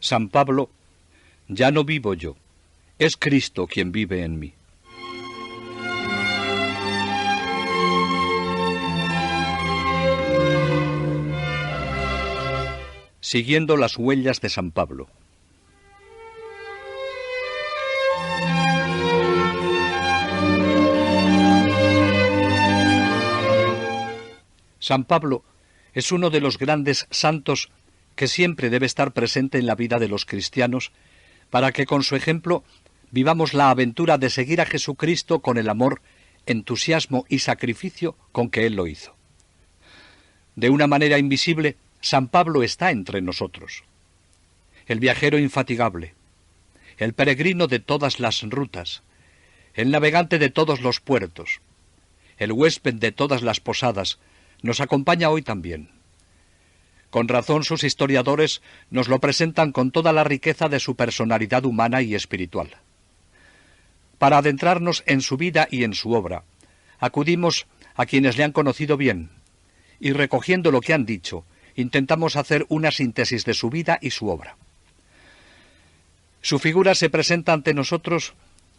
San Pablo: ya no vivo yo, es Cristo quien vive en mí. Siguiendo las huellas de San Pablo. San Pablo es uno de los grandes santos que siempre debe estar presente en la vida de los cristianos, para que con su ejemplo vivamos la aventura de seguir a Jesucristo con el amor, entusiasmo y sacrificio con que Él lo hizo. De una manera invisible, San Pablo está entre nosotros. El viajero infatigable, el peregrino de todas las rutas, el navegante de todos los puertos, el huésped de todas las posadas, nos acompaña hoy también. Con razón sus historiadores nos lo presentan con toda la riqueza de su personalidad humana y espiritual. Para adentrarnos en su vida y en su obra, acudimos a quienes le han conocido bien, y recogiendo lo que han dicho, intentamos hacer una síntesis de su vida y su obra. Su figura se presenta ante nosotros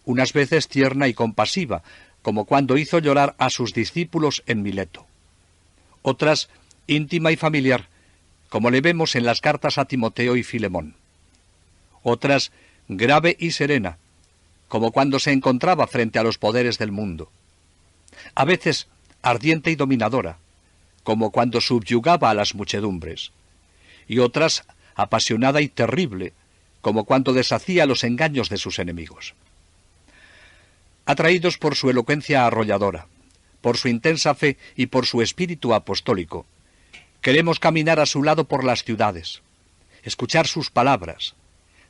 unas veces tierna y compasiva, como cuando hizo llorar a sus discípulos en Mileto. Otras, íntima y familiar, como le vemos en las cartas a Timoteo y Filemón. Otras, grave y serena, como cuando se encontraba frente a los poderes del mundo. A veces, ardiente y dominadora, como cuando subyugaba a las muchedumbres. Y otras, apasionada y terrible, como cuando deshacía los engaños de sus enemigos. Atraídos por su elocuencia arrolladora, por su intensa fe y por su espíritu apostólico, queremos caminar a su lado por las ciudades, escuchar sus palabras,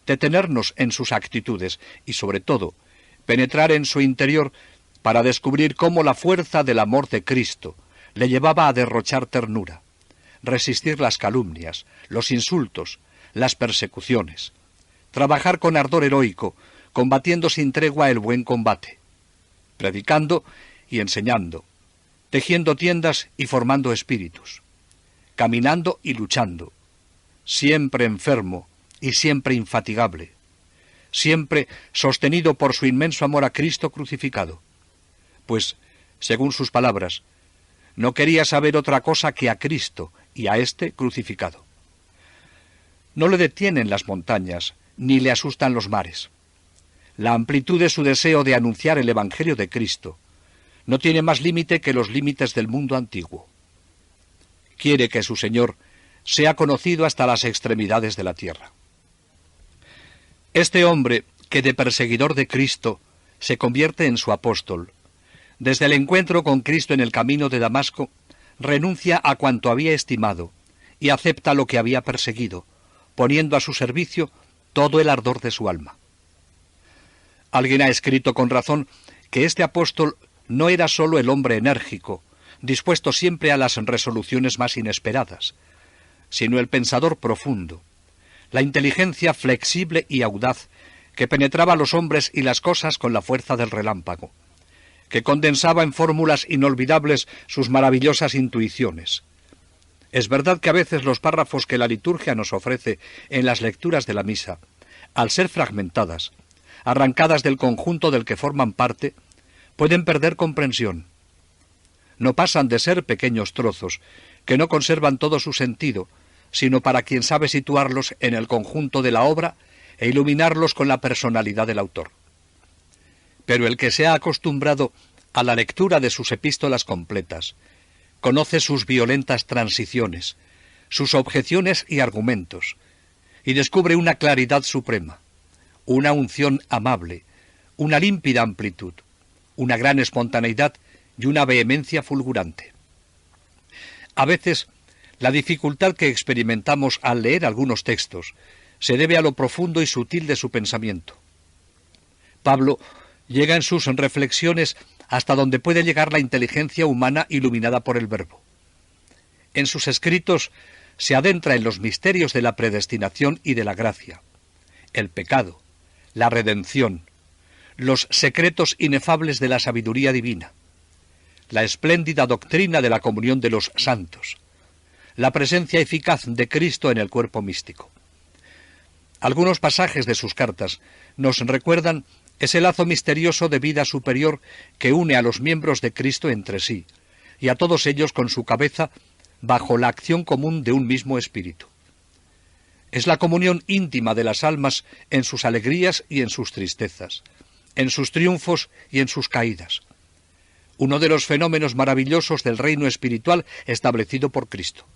detenernos en sus actitudes y, sobre todo, penetrar en su interior para descubrir cómo la fuerza del amor de Cristo le llevaba a derrochar ternura, resistir las calumnias, los insultos, las persecuciones, trabajar con ardor heroico, combatiendo sin tregua el buen combate, predicando y enseñando, tejiendo tiendas y formando espíritus, caminando y luchando, siempre enfermo y siempre infatigable, siempre sostenido por su inmenso amor a Cristo crucificado, pues, según sus palabras, no quería saber otra cosa que a Cristo y a éste crucificado. No le detienen las montañas, ni le asustan los mares. La amplitud de su deseo de anunciar el Evangelio de Cristo no tiene más límite que los límites del mundo antiguo. Quiere que su Señor sea conocido hasta las extremidades de la tierra. Este hombre, que de perseguidor de Cristo se convierte en su apóstol, desde el encuentro con Cristo en el camino de Damasco, renuncia a cuanto había estimado y acepta lo que había perseguido, poniendo a su servicio todo el ardor de su alma. Alguien ha escrito con razón que este apóstol no era sólo el hombre enérgico, dispuesto siempre a las resoluciones más inesperadas, sino el pensador profundo, la inteligencia flexible y audaz que penetraba los hombres y las cosas con la fuerza del relámpago, que condensaba en fórmulas inolvidables sus maravillosas intuiciones. Es verdad que a veces los párrafos que la liturgia nos ofrece en las lecturas de la misa, al ser fragmentadas, arrancadas del conjunto del que forman parte, pueden perder comprensión. No pasan de ser pequeños trozos, que no conservan todo su sentido, sino para quien sabe situarlos en el conjunto de la obra e iluminarlos con la personalidad del autor. Pero el que se ha acostumbrado a la lectura de sus epístolas completas, conoce sus violentas transiciones, sus objeciones y argumentos, y descubre una claridad suprema, una unción amable, una límpida amplitud, una gran espontaneidad y una vehemencia fulgurante. A veces, la dificultad que experimentamos al leer algunos textos se debe a lo profundo y sutil de su pensamiento. Pablo llega en sus reflexiones hasta donde puede llegar la inteligencia humana iluminada por el Verbo. En sus escritos se adentra en los misterios de la predestinación y de la gracia, el pecado, la redención, los secretos inefables de la sabiduría divina, la espléndida doctrina de la comunión de los santos, la presencia eficaz de Cristo en el cuerpo místico. Algunos pasajes de sus cartas nos recuerdan ese lazo misterioso de vida superior que une a los miembros de Cristo entre sí, y a todos ellos con su cabeza bajo la acción común de un mismo espíritu. Es la comunión íntima de las almas en sus alegrías y en sus tristezas, en sus triunfos y en sus caídas. Uno de los fenómenos maravillosos del reino espiritual establecido por Cristo.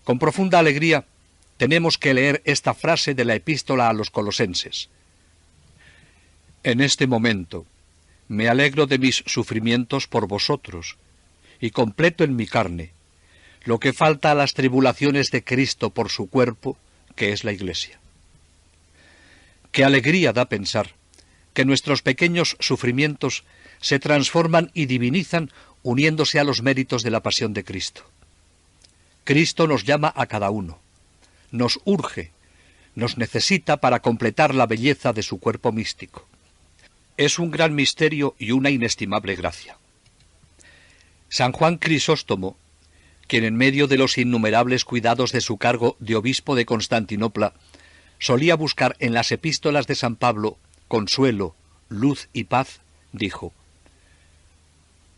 Con profunda alegría tenemos que leer esta frase de la epístola a los Colosenses. En este momento me alegro de mis sufrimientos por vosotros, y completo en mi carne lo que falta a las tribulaciones de Cristo por su cuerpo, que es la Iglesia. Qué alegría da pensar que nuestros pequeños sufrimientos se transforman y divinizan uniéndose a los méritos de la pasión de Cristo. Cristo nos llama a cada uno, nos urge, nos necesita para completar la belleza de su cuerpo místico. Es un gran misterio y una inestimable gracia. San Juan Crisóstomo, quien en medio de los innumerables cuidados de su cargo de obispo de Constantinopla, solía buscar en las epístolas de San Pablo consuelo, luz y paz, dijo: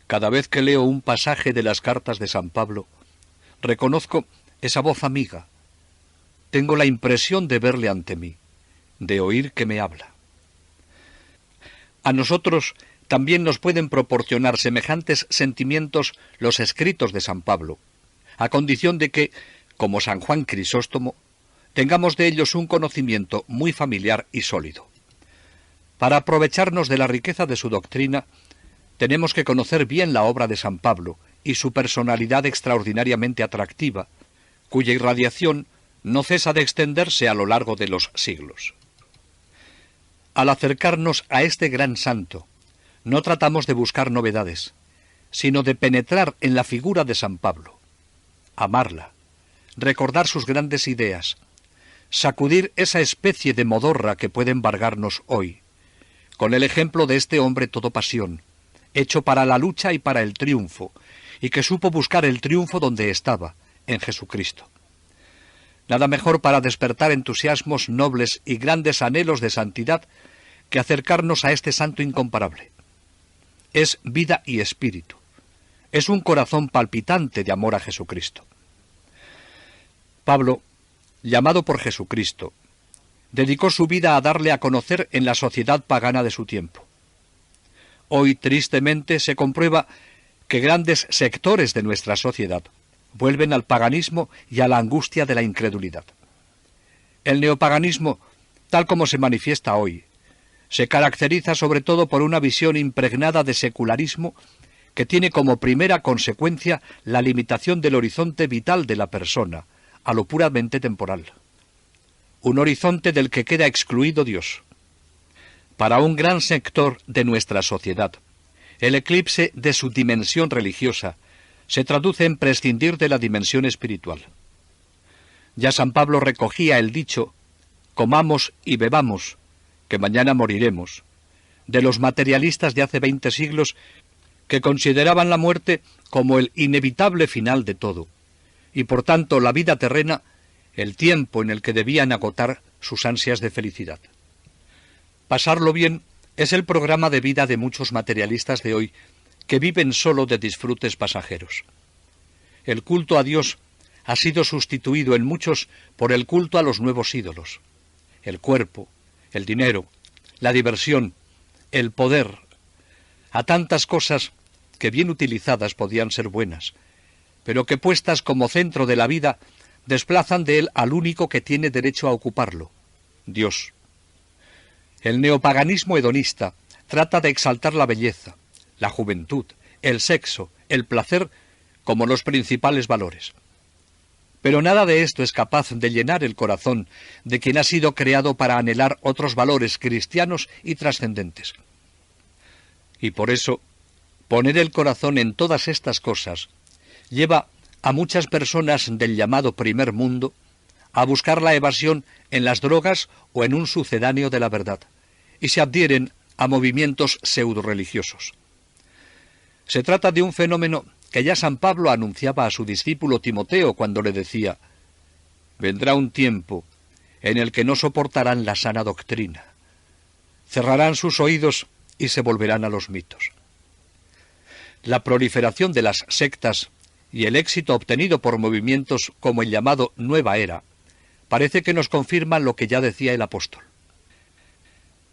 cada vez que leo un pasaje de las cartas de San Pablo, reconozco esa voz amiga. Tengo la impresión de verle ante mí, de oír que me habla. A nosotros también nos pueden proporcionar semejantes sentimientos los escritos de San Pablo, a condición de que, como San Juan Crisóstomo, tengamos de ellos un conocimiento muy familiar y sólido. Para aprovecharnos de la riqueza de su doctrina, tenemos que conocer bien la obra de San Pablo y su personalidad extraordinariamente atractiva, cuya irradiación no cesa de extenderse a lo largo de los siglos. Al acercarnos a este gran santo, no tratamos de buscar novedades, sino de penetrar en la figura de San Pablo, amarla, recordar sus grandes ideas, sacudir esa especie de modorra que puede embargarnos hoy, con el ejemplo de este hombre todo pasión, hecho para la lucha y para el triunfo, y que supo buscar el triunfo donde estaba, en Jesucristo. Nada mejor para despertar entusiasmos nobles y grandes anhelos de santidad que acercarnos a este santo incomparable. Es vida y espíritu. Es un corazón palpitante de amor a Jesucristo. Pablo, llamado por Jesucristo, dedicó su vida a darle a conocer en la sociedad pagana de su tiempo. Hoy, tristemente, se comprueba que grandes sectores de nuestra sociedad vuelven al paganismo y a la angustia de la incredulidad. El neopaganismo, tal como se manifiesta hoy, se caracteriza sobre todo por una visión impregnada de secularismo que tiene como primera consecuencia la limitación del horizonte vital de la persona a lo puramente temporal. Un horizonte del que queda excluido Dios. Para un gran sector de nuestra sociedad, el eclipse de su dimensión religiosa se traduce en prescindir de la dimensión espiritual. Ya San Pablo recogía el dicho: comamos y bebamos, que mañana moriremos, de los materialistas de hace 20 siglos que consideraban la muerte como el inevitable final de todo, y por tanto la vida terrena el tiempo en el que debían agotar sus ansias de felicidad. Pasarlo bien es el programa de vida de muchos materialistas de hoy que viven solo de disfrutes pasajeros. El culto a Dios ha sido sustituido en muchos por el culto a los nuevos ídolos: el cuerpo, el dinero, la diversión, el poder, a tantas cosas que bien utilizadas podían ser buenas, pero que puestas como centro de la vida desplazan de él al único que tiene derecho a ocuparlo: Dios. El neopaganismo hedonista trata de exaltar la belleza, la juventud, el sexo, el placer como los principales valores. Pero nada de esto es capaz de llenar el corazón de quien ha sido creado para anhelar otros valores cristianos y trascendentes. Y por eso, poner el corazón en todas estas cosas lleva a muchas personas del llamado primer mundo a buscar la evasión en las drogas o en un sucedáneo de la verdad, y se adhieren a movimientos pseudo-religiosos. Se trata de un fenómeno que ya San Pablo anunciaba a su discípulo Timoteo cuando le decía: vendrá un tiempo en el que no soportarán la sana doctrina. Cerrarán sus oídos y se volverán a los mitos. La proliferación de las sectas y el éxito obtenido por movimientos como el llamado Nueva Era parece que nos confirman lo que ya decía el apóstol.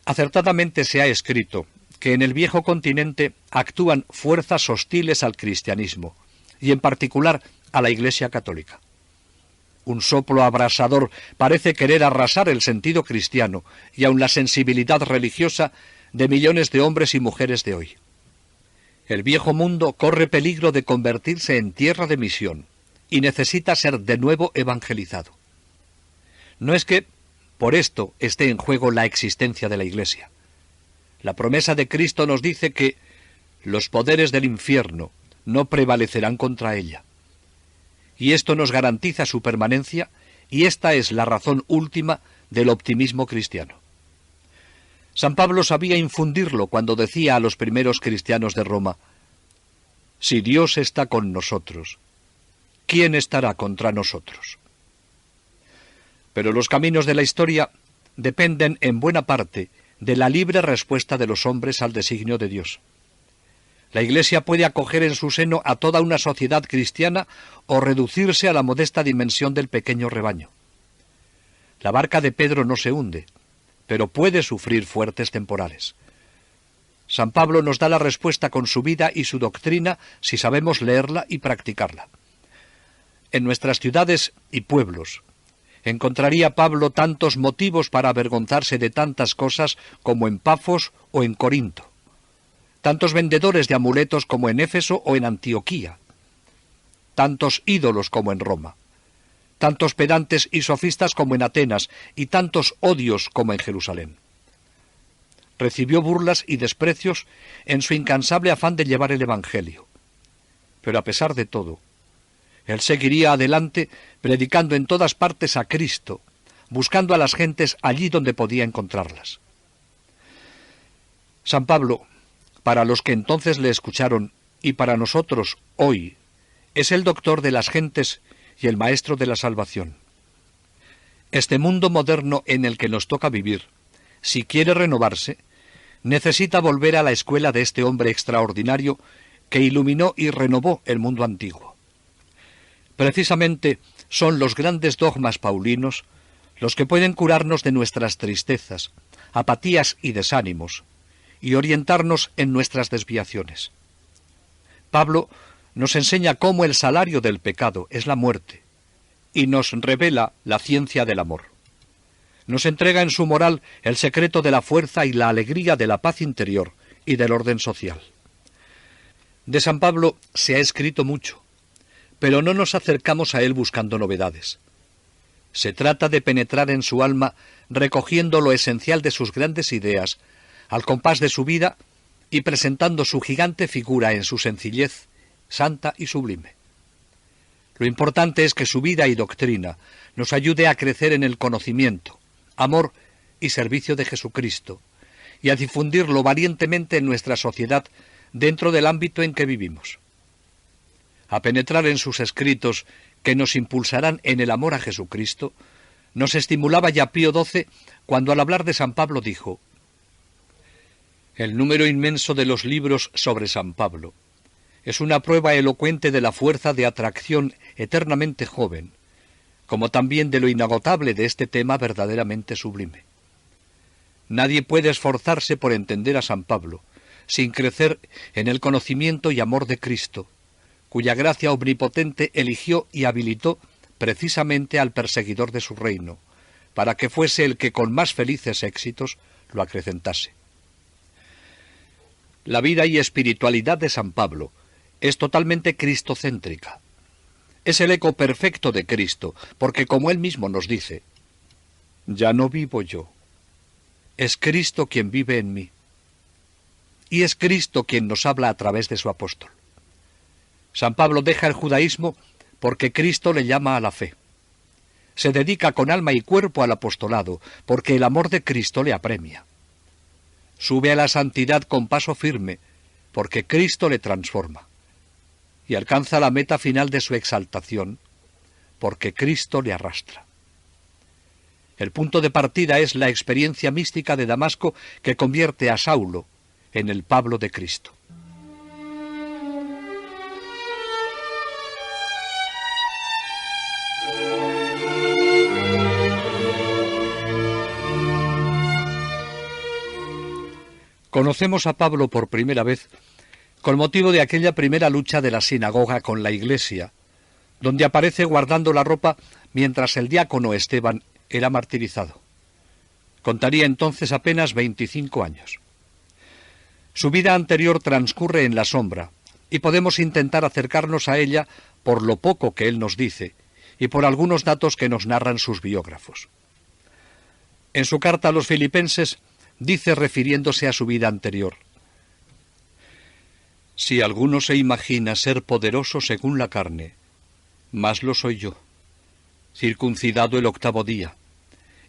Acertadamente se ha escrito que en el viejo continente actúan fuerzas hostiles al cristianismo, y en particular a la Iglesia católica. Un soplo abrasador parece querer arrasar el sentido cristiano y aun la sensibilidad religiosa de millones de hombres y mujeres de hoy. El viejo mundo corre peligro de convertirse en tierra de misión y necesita ser de nuevo evangelizado. No es que por esto esté en juego la existencia de la Iglesia. La promesa de Cristo nos dice que los poderes del infierno no prevalecerán contra ella. Y esto nos garantiza su permanencia, y esta es la razón última del optimismo cristiano. San Pablo sabía infundirlo cuando decía a los primeros cristianos de Roma: si Dios está con nosotros, ¿quién estará contra nosotros? Pero los caminos de la historia dependen en buena parte de la libre respuesta de los hombres al designio de Dios. La Iglesia puede acoger en su seno a toda una sociedad cristiana o reducirse a la modesta dimensión del pequeño rebaño. La barca de Pedro no se hunde, pero puede sufrir fuertes temporales. San Pablo nos da la respuesta con su vida y su doctrina si sabemos leerla y practicarla. En nuestras ciudades y pueblos encontraría Pablo tantos motivos para avergonzarse de tantas cosas como en Pafos o en Corinto, tantos vendedores de amuletos como en Éfeso o en Antioquía, tantos ídolos como en Roma, tantos pedantes y sofistas como en Atenas y tantos odios como en Jerusalén. Recibió burlas y desprecios en su incansable afán de llevar el Evangelio, pero a pesar de todo, él seguiría adelante predicando en todas partes a Cristo, buscando a las gentes allí donde podía encontrarlas. San Pablo, para los que entonces le escucharon y para nosotros hoy, es el doctor de las gentes y el maestro de la salvación. Este mundo moderno en el que nos toca vivir, si quiere renovarse, necesita volver a la escuela de este hombre extraordinario que iluminó y renovó el mundo antiguo. Precisamente son los grandes dogmas paulinos los que pueden curarnos de nuestras tristezas, apatías y desánimos, y orientarnos en nuestras desviaciones. Pablo nos enseña cómo el salario del pecado es la muerte, y nos revela la ciencia del amor. Nos entrega en su moral el secreto de la fuerza y la alegría de la paz interior y del orden social. De San Pablo se ha escrito mucho, pero no nos acercamos a él buscando novedades. Se trata de penetrar en su alma recogiendo lo esencial de sus grandes ideas, al compás de su vida y presentando su gigante figura en su sencillez, santa y sublime. Lo importante es que su vida y doctrina nos ayude a crecer en el conocimiento, amor y servicio de Jesucristo, y a difundirlo valientemente en nuestra sociedad dentro del ámbito en que vivimos. A penetrar en sus escritos que nos impulsarán en el amor a Jesucristo, nos estimulaba ya Pío XII cuando al hablar de San Pablo dijo: el número inmenso de los libros sobre San Pablo es una prueba elocuente de la fuerza de atracción eternamente joven, como también de lo inagotable de este tema verdaderamente sublime. Nadie puede esforzarse por entender a San Pablo sin crecer en el conocimiento y amor de Cristo, cuya gracia omnipotente eligió y habilitó precisamente al perseguidor de su reino, para que fuese el que con más felices éxitos lo acrecentase. La vida y espiritualidad de San Pablo es totalmente cristocéntrica. Es el eco perfecto de Cristo, porque como él mismo nos dice, ya no vivo yo, es Cristo quien vive en mí. Y es Cristo quien nos habla a través de su apóstol. San Pablo deja el judaísmo porque Cristo le llama a la fe. Se dedica con alma y cuerpo al apostolado, porque el amor de Cristo le apremia. Sube a la santidad con paso firme, porque Cristo le transforma. Y alcanza la meta final de su exaltación, porque Cristo le arrastra. El punto de partida es la experiencia mística de Damasco que convierte a Saulo en el Pablo de Cristo. Conocemos a Pablo por primera vez con motivo de aquella primera lucha de la sinagoga con la Iglesia, donde aparece guardando la ropa mientras el diácono Esteban era martirizado. Contaría entonces apenas 25 años. Su vida anterior transcurre en la sombra, y podemos intentar acercarnos a ella por lo poco que él nos dice, y por algunos datos que nos narran sus biógrafos. En su carta a los Filipenses, dice refiriéndose a su vida anterior: si alguno se imagina ser poderoso según la carne, más lo soy yo, circuncidado el 8º día,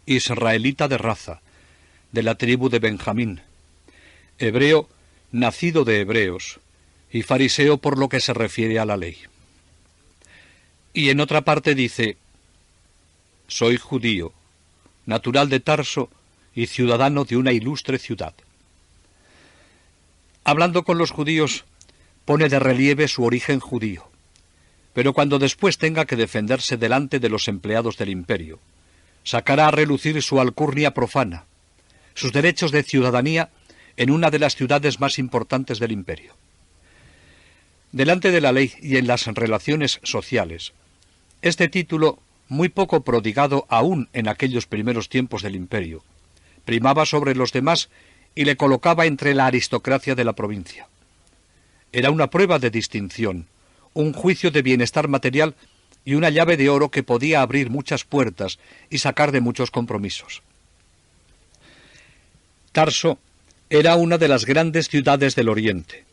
israelita de raza, de la tribu de Benjamín, hebreo, nacido de hebreos, y fariseo por lo que se refiere a la ley. Y en otra parte dice: soy judío, natural de Tarso, y ciudadano de una ilustre ciudad. Hablando con los judíos, pone de relieve su origen judío, pero cuando después tenga que defenderse delante de los empleados del imperio, sacará a relucir su alcurnia profana, sus derechos de ciudadanía en una de las ciudades más importantes del imperio. Delante de la ley y en las relaciones sociales, este título, muy poco prodigado aún en aquellos primeros tiempos del imperio, primaba sobre los demás y le colocaba entre la aristocracia de la provincia. Era una prueba de distinción, un juicio de bienestar material y una llave de oro que podía abrir muchas puertas y sacar de muchos compromisos. Tarso era una de las grandes ciudades del Oriente,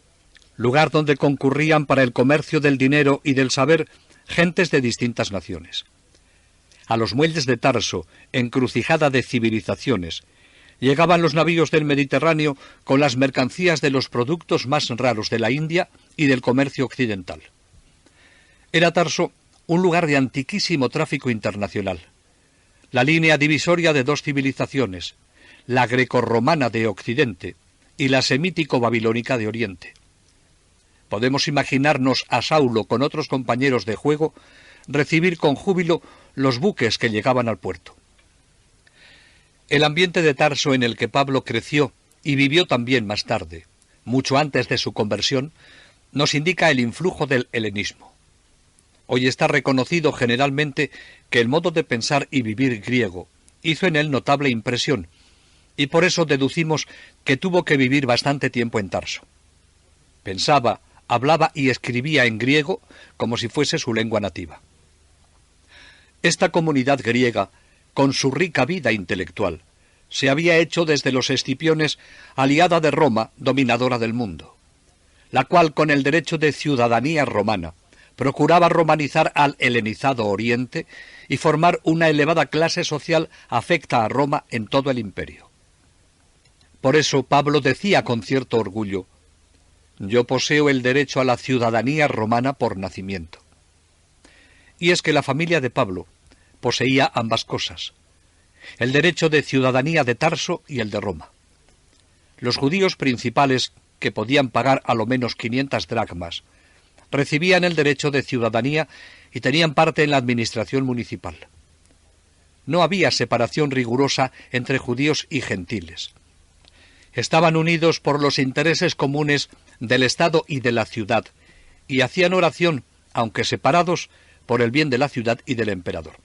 lugar donde concurrían para el comercio del dinero y del saber gentes de distintas naciones. A los muelles de Tarso, encrucijada de civilizaciones, llegaban los navíos del Mediterráneo con las mercancías de los productos más raros de la India y del comercio occidental. Era Tarso un lugar de antiquísimo tráfico internacional, la línea divisoria de dos civilizaciones, la grecorromana de Occidente y la semítico-babilónica de Oriente. Podemos imaginarnos a Saulo con otros compañeros de juego recibir con júbilo los buques que llegaban al puerto. El ambiente de Tarso en el que Pablo creció y vivió también más tarde, mucho antes de su conversión, nos indica el influjo del helenismo. Hoy está reconocido generalmente que el modo de pensar y vivir griego hizo en él notable impresión, y por eso deducimos que tuvo que vivir bastante tiempo en Tarso. Pensaba, hablaba y escribía en griego como si fuese su lengua nativa. Esta comunidad griega, con su rica vida intelectual, se había hecho desde los Escipiones aliada de Roma, dominadora del mundo, la cual con el derecho de ciudadanía romana procuraba romanizar al helenizado Oriente y formar una elevada clase social afecta a Roma en todo el imperio. Por eso Pablo decía con cierto orgullo: yo poseo el derecho a la ciudadanía romana por nacimiento. Y es que la familia de Pablo poseía ambas cosas, el derecho de ciudadanía de Tarso y el de Roma. Los judíos principales, que podían pagar a lo menos 500 dracmas, recibían el derecho de ciudadanía y tenían parte en la administración municipal. No había separación rigurosa entre judíos y gentiles. Estaban unidos por los intereses comunes del Estado y de la ciudad, y hacían oración, aunque separados, por el bien de la ciudad y del emperador.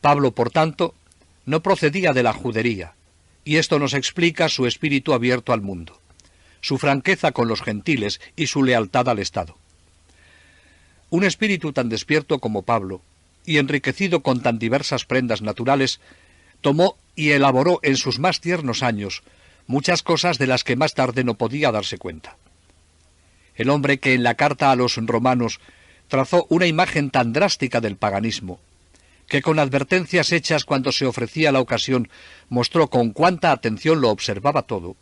Pablo, por tanto, no procedía de la judería, y esto nos explica su espíritu abierto al mundo, su franqueza con los gentiles y su lealtad al Estado. Un espíritu tan despierto como Pablo, y enriquecido con tan diversas prendas naturales, tomó y elaboró en sus más tiernos años muchas cosas de las que más tarde no podía darse cuenta. El hombre que en la carta a los romanos trazó una imagen tan drástica del paganismo, que con advertencias hechas cuando se ofrecía la ocasión mostró con cuánta atención lo observaba todo,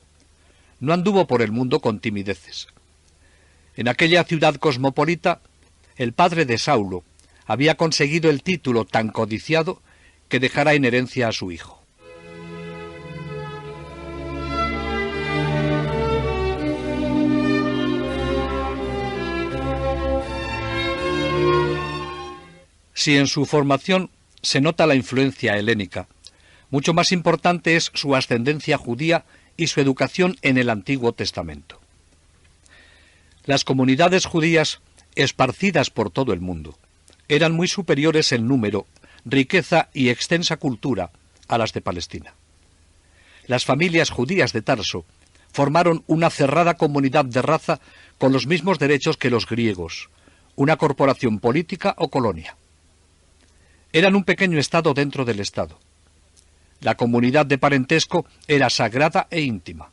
no anduvo por el mundo con timideces. En aquella ciudad cosmopolita, el padre de Saulo había conseguido el título tan codiciado que dejara en herencia a su hijo. Si en su formación se nota la influencia helénica, mucho más importante es su ascendencia judía y su educación en el Antiguo Testamento. Las comunidades judías, esparcidas por todo el mundo, eran muy superiores en número, riqueza y extensa cultura a las de Palestina. Las familias judías de Tarso formaron una cerrada comunidad de raza con los mismos derechos que los griegos, una corporación política o colonia. Eran un pequeño estado dentro del estado. La comunidad de parentesco era sagrada e íntima.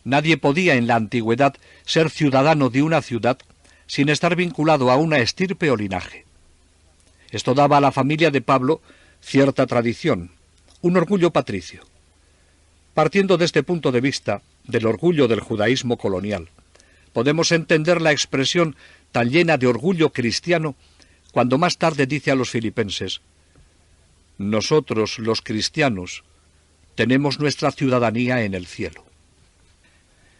Nadie podía en la antigüedad ser ciudadano de una ciudad sin estar vinculado a una estirpe o linaje. Esto daba a la familia de Pablo cierta tradición, un orgullo patricio. Partiendo de este punto de vista, del orgullo del judaísmo colonial, podemos entender la expresión tan llena de orgullo cristiano cuando más tarde dice a los filipenses: nosotros, los cristianos, tenemos nuestra ciudadanía en el cielo.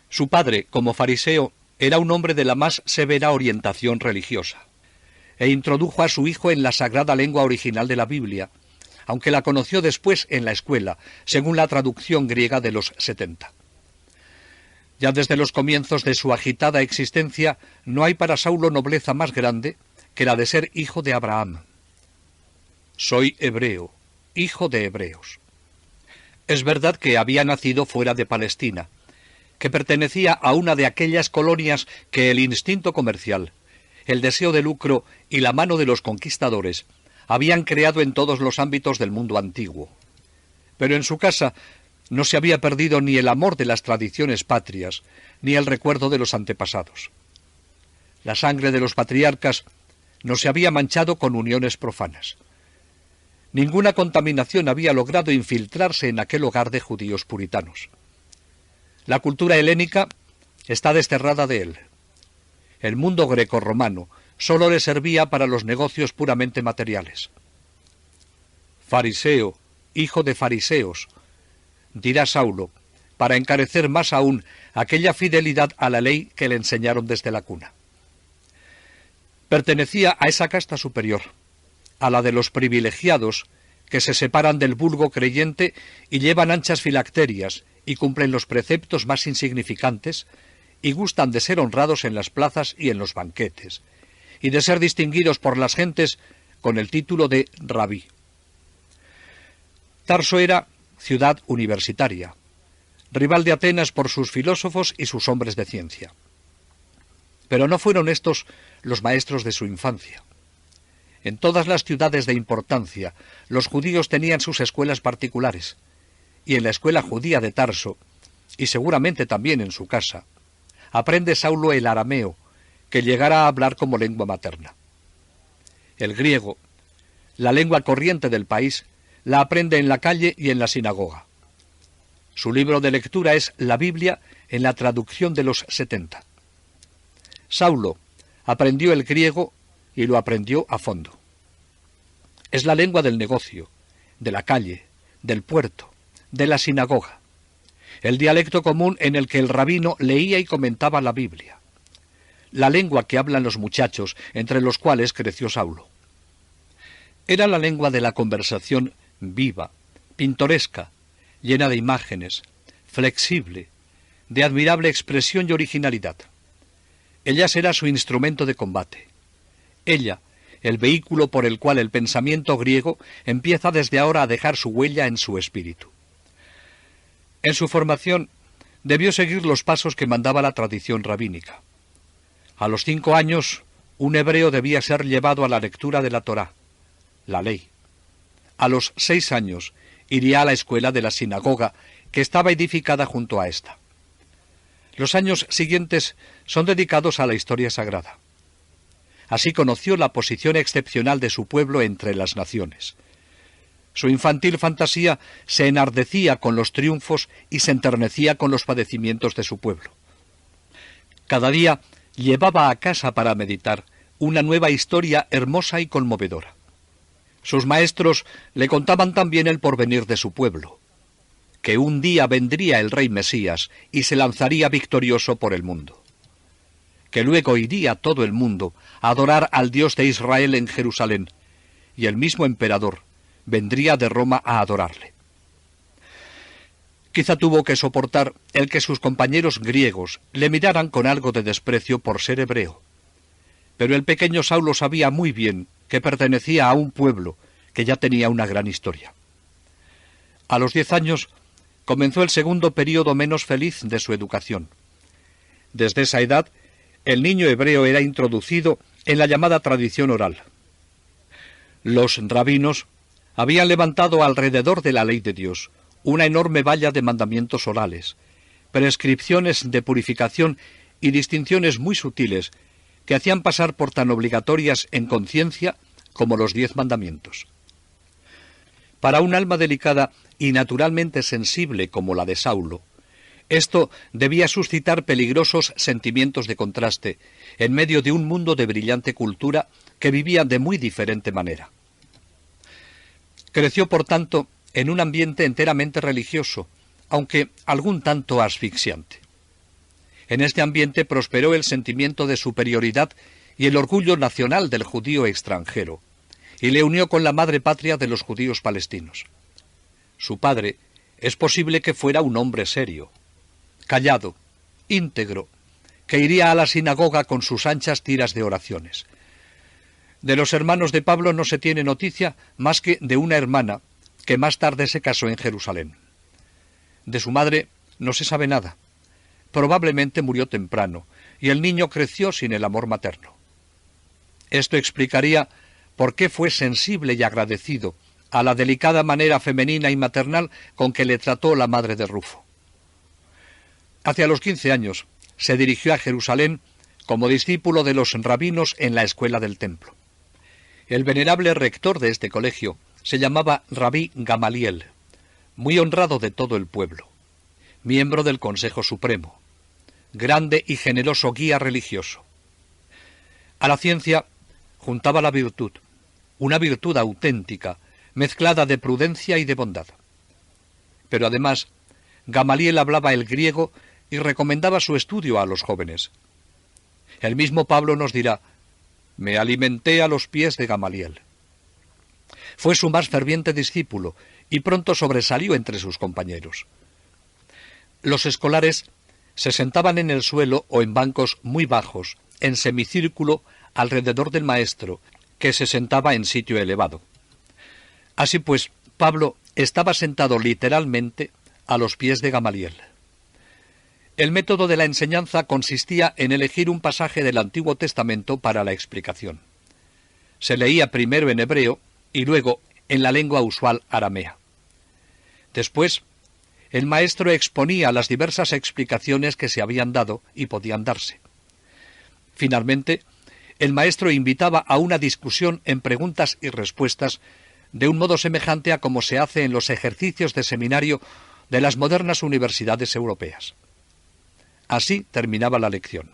Su padre, como fariseo, era un hombre de la más severa orientación religiosa, e introdujo a su hijo en la sagrada lengua original de la Biblia, aunque la conoció después en la escuela, según la traducción griega de los 70. Ya desde los comienzos de su agitada existencia, no hay para Saulo nobleza más grande que la de ser hijo de Abraham. Soy hebreo, hijo de hebreos. Es verdad que había nacido fuera de Palestina, que pertenecía a una de aquellas colonias que el instinto comercial, el deseo de lucro y la mano de los conquistadores habían creado en todos los ámbitos del mundo antiguo. Pero en su casa no se había perdido ni el amor de las tradiciones patrias, ni el recuerdo de los antepasados. La sangre de los patriarcas no se había manchado con uniones profanas. Ninguna contaminación había logrado infiltrarse en aquel hogar de judíos puritanos. La cultura helénica está desterrada de él. El mundo grecorromano sólo le servía para los negocios puramente materiales. Fariseo, hijo de fariseos, dirá Saulo, para encarecer más aún aquella fidelidad a la ley que le enseñaron desde la cuna. Pertenecía a esa casta superior, a la de los privilegiados que se separan del vulgo creyente y llevan anchas filacterias y cumplen los preceptos más insignificantes y gustan de ser honrados en las plazas y en los banquetes, y de ser distinguidos por las gentes con el título de rabí. Tarso era ciudad universitaria, rival de Atenas por sus filósofos y sus hombres de ciencia. Pero no fueron estos los maestros de su infancia. En todas las ciudades de importancia, los judíos tenían sus escuelas particulares, y en la escuela judía de Tarso, y seguramente también en su casa, aprende Saulo el arameo, que llegará a hablar como lengua materna. El griego, la lengua corriente del país, la aprende en la calle y en la sinagoga. Su libro de lectura es la Biblia en la traducción de los 70. Saulo aprendió el griego y lo aprendió a fondo. Es la lengua del negocio, de la calle, del puerto, de la sinagoga, el dialecto común en el que el rabino leía y comentaba la Biblia, la lengua que hablan los muchachos, entre los cuales creció Saulo. Era la lengua de la conversación viva, pintoresca, llena de imágenes, flexible, de admirable expresión y originalidad. Ella será su instrumento de combate. Ella, el vehículo por el cual el pensamiento griego empieza desde ahora a dejar su huella en su espíritu. En su formación debió seguir los pasos que mandaba la tradición rabínica. A los 5 años, un hebreo debía ser llevado a la lectura de la Torá, la ley. A los 6 años, iría a la escuela de la sinagoga, que estaba edificada junto a esta. Los años siguientes son dedicados a la historia sagrada. Así conoció la posición excepcional de su pueblo entre las naciones. Su infantil fantasía se enardecía con los triunfos y se enternecía con los padecimientos de su pueblo. Cada día llevaba a casa para meditar una nueva historia hermosa y conmovedora. Sus maestros le contaban también el porvenir de su pueblo, que un día vendría el rey Mesías y se lanzaría victorioso por el mundo, que luego iría todo el mundo a adorar al Dios de Israel en Jerusalén, y el mismo emperador vendría de Roma a adorarle. Quizá tuvo que soportar el que sus compañeros griegos le miraran con algo de desprecio por ser hebreo. Pero el pequeño Saulo sabía muy bien que pertenecía a un pueblo que ya tenía una gran historia. A los 10 años comenzó el segundo período menos feliz de su educación. Desde esa edad, el niño hebreo era introducido en la llamada tradición oral. Los rabinos habían levantado alrededor de la ley de Dios una enorme valla de mandamientos orales, prescripciones de purificación y distinciones muy sutiles que hacían pasar por tan obligatorias en conciencia como los 10 mandamientos. Para un alma delicada y naturalmente sensible como la de Saulo, esto debía suscitar peligrosos sentimientos de contraste en medio de un mundo de brillante cultura que vivía de muy diferente manera. Creció, por tanto, en un ambiente enteramente religioso, aunque algún tanto asfixiante. En este ambiente prosperó el sentimiento de superioridad y el orgullo nacional del judío extranjero, y le unió con la madre patria de los judíos palestinos. Su padre es posible que fuera un hombre serio, callado, íntegro, que iría a la sinagoga con sus anchas tiras de oraciones. De los hermanos de Pablo no se tiene noticia más que de una hermana que más tarde se casó en Jerusalén. De su madre no se sabe nada. Probablemente murió temprano, y el niño creció sin el amor materno. Esto explicaría por qué fue sensible y agradecido a la delicada manera femenina y maternal con que le trató la madre de Rufo. Hacia los 15 años se dirigió a Jerusalén como discípulo de los rabinos en la escuela del templo. El venerable rector de este colegio se llamaba Rabí Gamaliel, muy honrado de todo el pueblo, miembro del Consejo Supremo, grande y generoso guía religioso. A la ciencia juntaba la virtud, una virtud auténtica, mezclada de prudencia y de bondad. Pero además, Gamaliel hablaba el griego y recomendaba su estudio a los jóvenes. El mismo Pablo nos dirá: «Me alimenté a los pies de Gamaliel». Fue su más ferviente discípulo y pronto sobresalió entre sus compañeros. Los escolares se sentaban en el suelo o en bancos muy bajos, en semicírculo, alrededor del maestro, que se sentaba en sitio elevado. Así pues, Pablo estaba sentado literalmente a los pies de Gamaliel. El método de la enseñanza consistía en elegir un pasaje del Antiguo Testamento para la explicación. Se leía primero en hebreo y luego en la lengua usual aramea. Después, el maestro exponía las diversas explicaciones que se habían dado y podían darse. Finalmente, el maestro invitaba a una discusión en preguntas y respuestas de un modo semejante a como se hace en los ejercicios de seminario de las modernas universidades europeas. Así terminaba la lección.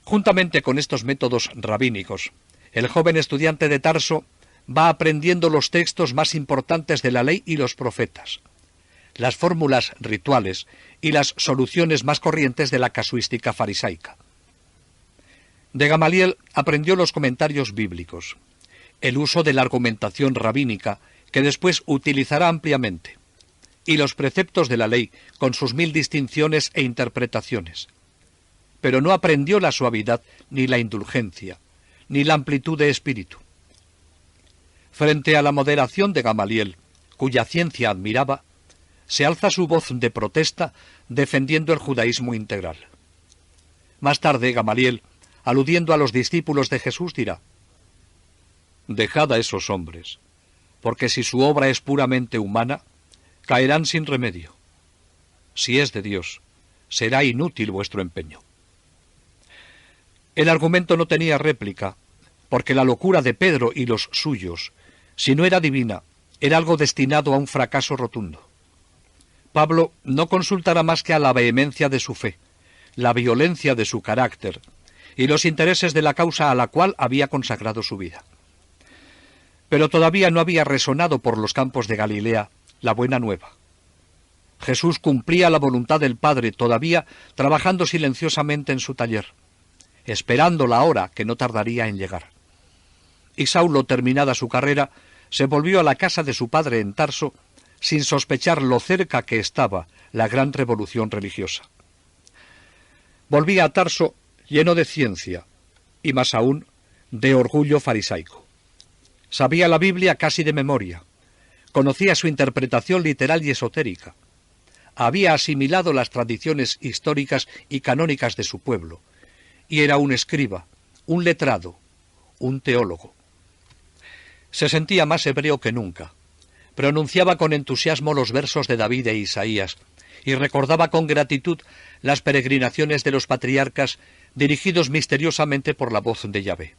Juntamente con estos métodos rabínicos, el joven estudiante de Tarso va aprendiendo los textos más importantes de la ley y los profetas, las fórmulas rituales y las soluciones más corrientes de la casuística farisaica. De Gamaliel aprendió los comentarios bíblicos, el uso de la argumentación rabínica, que después utilizará ampliamente, y los preceptos de la ley, con sus 1000 distinciones e interpretaciones. Pero no aprendió la suavidad, ni la indulgencia, ni la amplitud de espíritu. Frente a la moderación de Gamaliel, cuya ciencia admiraba, se alza su voz de protesta defendiendo el judaísmo integral. Más tarde, Gamaliel, aludiendo a los discípulos de Jesús, dirá: «Dejad a esos hombres, porque si su obra es puramente humana, caerán sin remedio. Si es de Dios, será inútil vuestro empeño». El argumento no tenía réplica, porque la locura de Pedro y los suyos, si no era divina, era algo destinado a un fracaso rotundo. Pablo no consultará más que a la vehemencia de su fe, la violencia de su carácter y los intereses de la causa a la cual había consagrado su vida. pero todavía no había resonado por los campos de Galilea la buena nueva. Jesús cumplía la voluntad del Padre, todavía trabajando silenciosamente en su taller, esperando la hora que no tardaría en llegar. Y Saulo, terminada su carrera, se volvió a la casa de su padre en Tarso, sin sospechar lo cerca que estaba la gran revolución religiosa. Volvía a Tarso lleno de ciencia, y más aún, de orgullo farisaico. Sabía la Biblia casi de memoria, conocía su interpretación literal y esotérica, había asimilado las tradiciones históricas y canónicas de su pueblo, y era un escriba, un letrado, un teólogo. Se sentía más hebreo que nunca. Pronunciaba con entusiasmo los versos de David e Isaías, y recordaba con gratitud las peregrinaciones de los patriarcas dirigidos misteriosamente por la voz de Yahvé.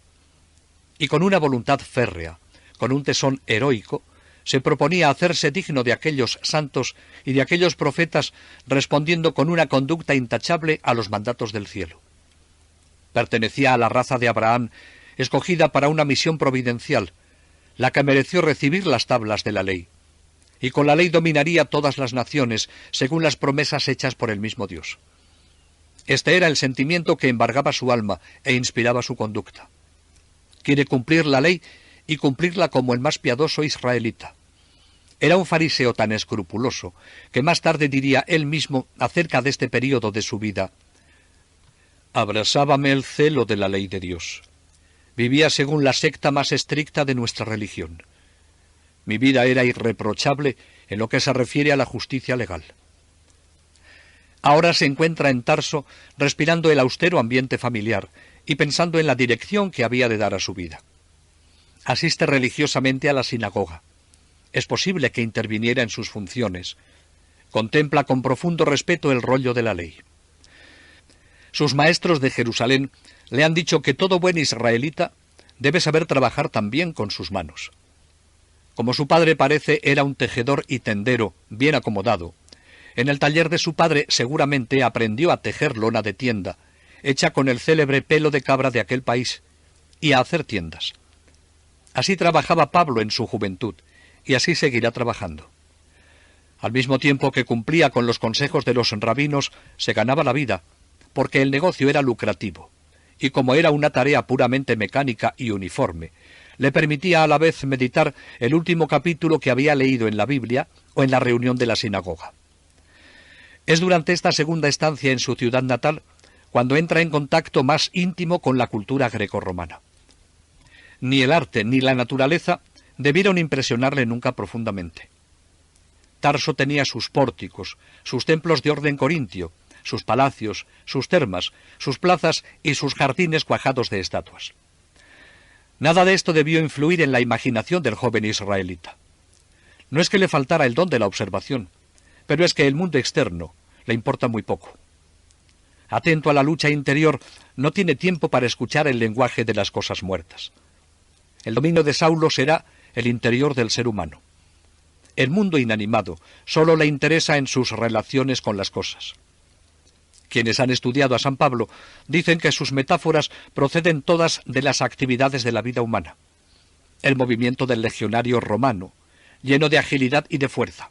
Y con una voluntad férrea, con un tesón heroico, se proponía hacerse digno de aquellos santos y de aquellos profetas, respondiendo con una conducta intachable a los mandatos del cielo. Pertenecía a la raza de Abraham, escogida para una misión providencial, la que mereció recibir las tablas de la ley, y con la ley dominaría todas las naciones, según las promesas hechas por el mismo Dios. Este era el sentimiento que embargaba su alma e inspiraba su conducta. Quiere cumplir la ley y cumplirla como el más piadoso israelita. Era un fariseo tan escrupuloso que más tarde diría él mismo acerca de este período de su vida: abrasábame el celo de la ley de Dios. Vivía según la secta más estricta de nuestra religión. Mi vida era irreprochable en lo que se refiere a la justicia legal. Ahora se encuentra en Tarso respirando el austero ambiente familiar y pensando en la dirección que había de dar a su vida. Asiste religiosamente a la sinagoga. Es posible que interviniera en sus funciones. Contempla con profundo respeto el rollo de la ley. Sus maestros de Jerusalén le han dicho que todo buen israelita debe saber trabajar también con sus manos. Como su padre parece era un tejedor y tendero bien acomodado, en el taller de su padre seguramente aprendió a tejer lona de tienda, hecha con el célebre pelo de cabra de aquel país, y a hacer tiendas. Así trabajaba Pablo en su juventud, y así seguirá trabajando. Al mismo tiempo que cumplía con los consejos de los rabinos, se ganaba la vida, porque el negocio era lucrativo, y como era una tarea puramente mecánica y uniforme, le permitía a la vez meditar el último capítulo que había leído en la Biblia o en la reunión de la sinagoga. Es durante esta segunda estancia en su ciudad natal cuando entra en contacto más íntimo con la cultura grecorromana. Ni el arte ni la naturaleza debieron impresionarle nunca profundamente. Tarso tenía sus pórticos, sus templos de orden corintio, sus palacios, sus termas, sus plazas y sus jardines cuajados de estatuas. Nada de esto debió influir en la imaginación del joven israelita. No es que le faltara el don de la observación, pero es que el mundo externo le importa muy poco. Atento a la lucha interior, no tiene tiempo para escuchar el lenguaje de las cosas muertas. El dominio de Saulo será el interior del ser humano. El mundo inanimado solo le interesa en sus relaciones con las cosas. Quienes han estudiado a San Pablo dicen que sus metáforas proceden todas de las actividades de la vida humana. El movimiento del legionario romano, lleno de agilidad y de fuerza.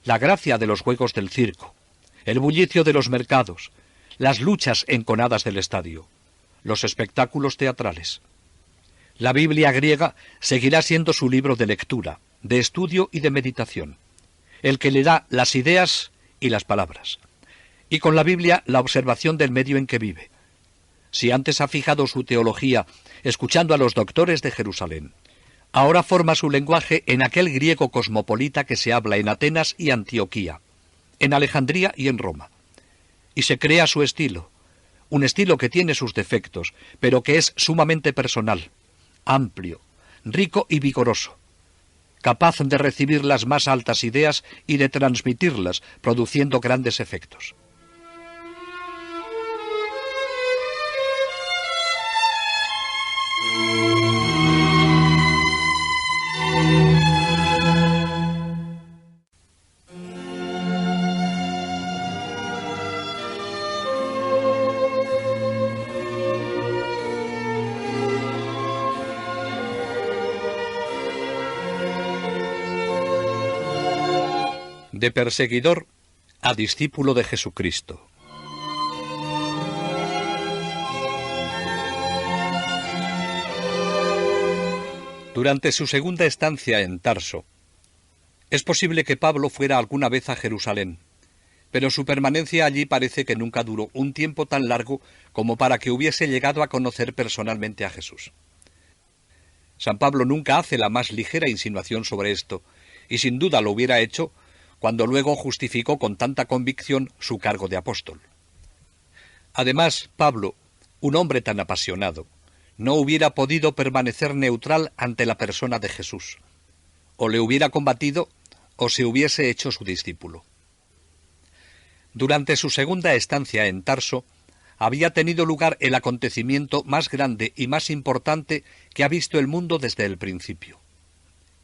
La gracia de los juegos del circo. El bullicio de los mercados. Las luchas enconadas del estadio. Los espectáculos teatrales. La Biblia griega seguirá siendo su libro de lectura, de estudio y de meditación, el que le da las ideas y las palabras. Y con la Biblia la observación del medio en que vive. Si antes ha fijado su teología escuchando a los doctores de Jerusalén, ahora forma su lenguaje en aquel griego cosmopolita que se habla en Atenas y Antioquía, en Alejandría y en Roma. Y se crea su estilo, un estilo que tiene sus defectos, pero que es sumamente personal, amplio, rico y vigoroso, capaz de recibir las más altas ideas y de transmitirlas, produciendo grandes efectos. De perseguidor a discípulo de Jesucristo. Durante su segunda estancia en Tarso, es posible que Pablo fuera alguna vez a Jerusalén, pero su permanencia allí parece que nunca duró un tiempo tan largo como para que hubiese llegado a conocer personalmente a Jesús. San Pablo nunca hace la más ligera insinuación sobre esto, y sin duda lo hubiera hecho cuando luego justificó con tanta convicción su cargo de apóstol. Además, Pablo, un hombre tan apasionado, no hubiera podido permanecer neutral ante la persona de Jesús. O le hubiera combatido o se hubiese hecho su discípulo. Durante su segunda estancia en Tarso, había tenido lugar el acontecimiento más grande y más importante que ha visto el mundo desde el principio.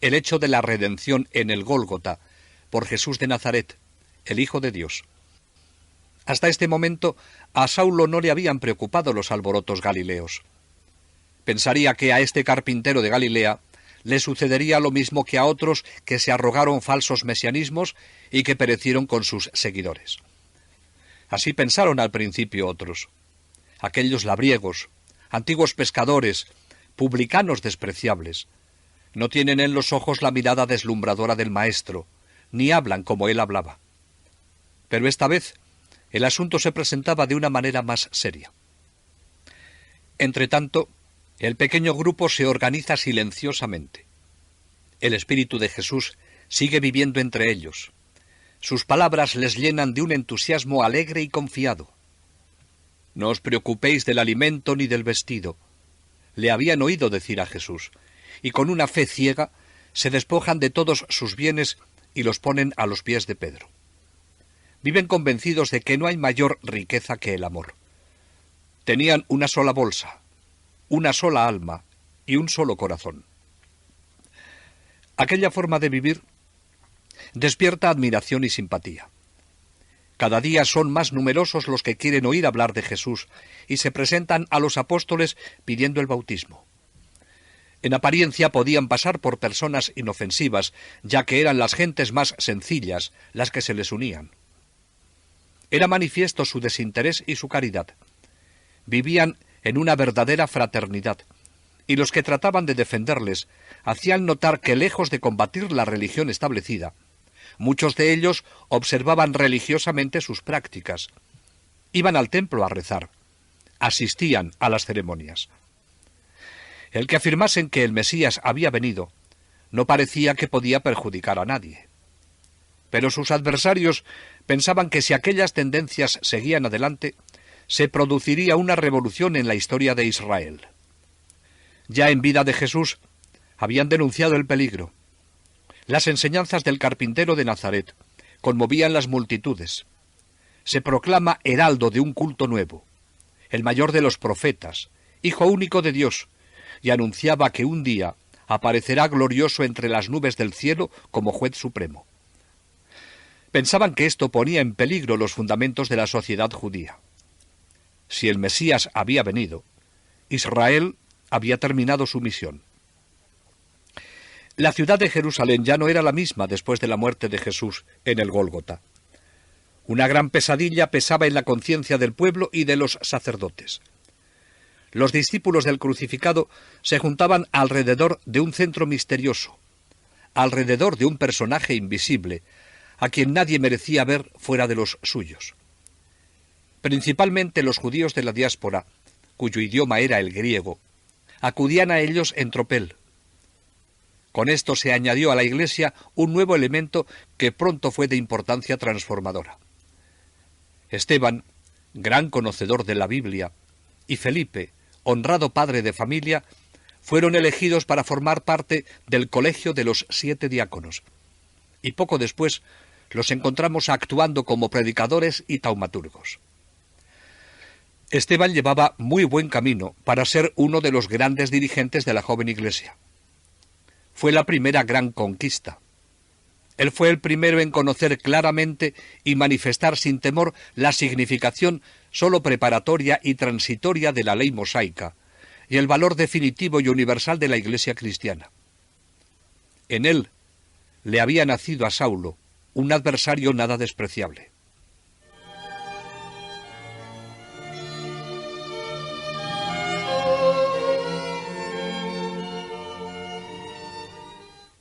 El hecho de la redención en el Gólgota por Jesús de Nazaret, el Hijo de Dios. Hasta este momento a Saulo no le habían preocupado los alborotos galileos. Pensaría que a este carpintero de Galilea le sucedería lo mismo que a otros que se arrogaron falsos mesianismos y que perecieron con sus seguidores. Así pensaron al principio otros. Aquellos labriegos, antiguos pescadores, publicanos despreciables, no tienen en los ojos la mirada deslumbradora del Maestro, ni hablan como él hablaba. Pero esta vez el asunto se presentaba de una manera más seria. Entretanto, el pequeño grupo se organiza silenciosamente. El Espíritu de Jesús sigue viviendo entre ellos. Sus palabras les llenan de un entusiasmo alegre y confiado. No os preocupéis del alimento ni del vestido, le habían oído decir a Jesús, y con una fe ciega se despojan de todos sus bienes y los ponen a los pies de Pedro. Viven convencidos de que no hay mayor riqueza que el amor. Tenían una sola bolsa, una sola alma y un solo corazón. Aquella forma de vivir despierta admiración y simpatía. Cada día son más numerosos los que quieren oír hablar de Jesús y se presentan a los apóstoles pidiendo el bautismo. En apariencia podían pasar por personas inofensivas, ya que eran las gentes más sencillas las que se les unían. Era manifiesto su desinterés y su caridad. Vivían en una verdadera fraternidad, y los que trataban de defenderles hacían notar que, lejos de combatir la religión establecida, muchos de ellos observaban religiosamente sus prácticas, iban al templo a rezar, asistían a las ceremonias. El que afirmasen que el Mesías había venido no parecía que podía perjudicar a nadie. Pero sus adversarios pensaban que si aquellas tendencias seguían adelante, se produciría una revolución en la historia de Israel. Ya en vida de Jesús habían denunciado el peligro. Las enseñanzas del carpintero de Nazaret conmovían las multitudes. Se proclama heraldo de un culto nuevo, el mayor de los profetas, hijo único de Dios, y anunciaba que un día aparecerá glorioso entre las nubes del cielo como juez supremo. Pensaban que esto ponía en peligro los fundamentos de la sociedad judía. Si el Mesías había venido, Israel había terminado su misión. La ciudad de Jerusalén ya no era la misma después de la muerte de Jesús en el Gólgota. Una gran pesadilla pesaba en la conciencia del pueblo y de los sacerdotes. Los discípulos del crucificado se juntaban alrededor de un centro misterioso, alrededor de un personaje invisible, a quien nadie merecía ver fuera de los suyos. Principalmente los judíos de la diáspora, cuyo idioma era el griego, acudían a ellos en tropel. Con esto se añadió a la Iglesia un nuevo elemento que pronto fue de importancia transformadora. Esteban, gran conocedor de la Biblia, y Felipe, honrado padre de familia, fueron elegidos para formar parte del colegio de los 7 diáconos, y poco después los encontramos actuando como predicadores y taumaturgos. Esteban llevaba muy buen camino para ser uno de los grandes dirigentes de la joven Iglesia. Fue la primera gran conquista. Él fue el primero en conocer claramente y manifestar sin temor la significación sólo preparatoria y transitoria de la ley mosaica y el valor definitivo y universal de la Iglesia cristiana. En él le había nacido a Saulo un adversario nada despreciable.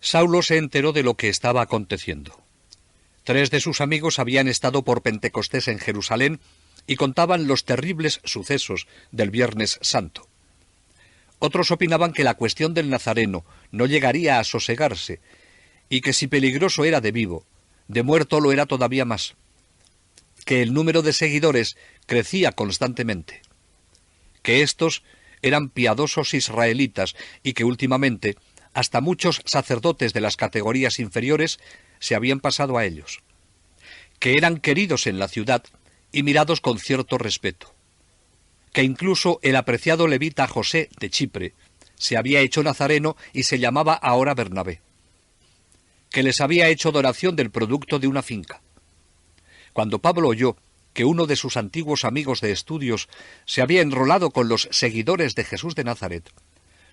Saulo se enteró de lo que estaba aconteciendo. 3 de sus amigos habían estado por Pentecostés en Jerusalén y contaban los terribles sucesos del Viernes Santo. Otros opinaban que la cuestión del Nazareno no llegaría a sosegarse, y que si peligroso era de vivo, de muerto lo era todavía más, que el número de seguidores crecía constantemente, que éstos eran piadosos israelitas y que últimamente hasta muchos sacerdotes de las categorías inferiores se habían pasado a ellos, que eran queridos en la ciudad y mirados con cierto respeto, que incluso el apreciado levita José de Chipre se había hecho nazareno y se llamaba ahora Bernabé, que les había hecho donación del producto de una finca. Cuando Pablo oyó que uno de sus antiguos amigos de estudios se había enrolado con los seguidores de Jesús de Nazaret,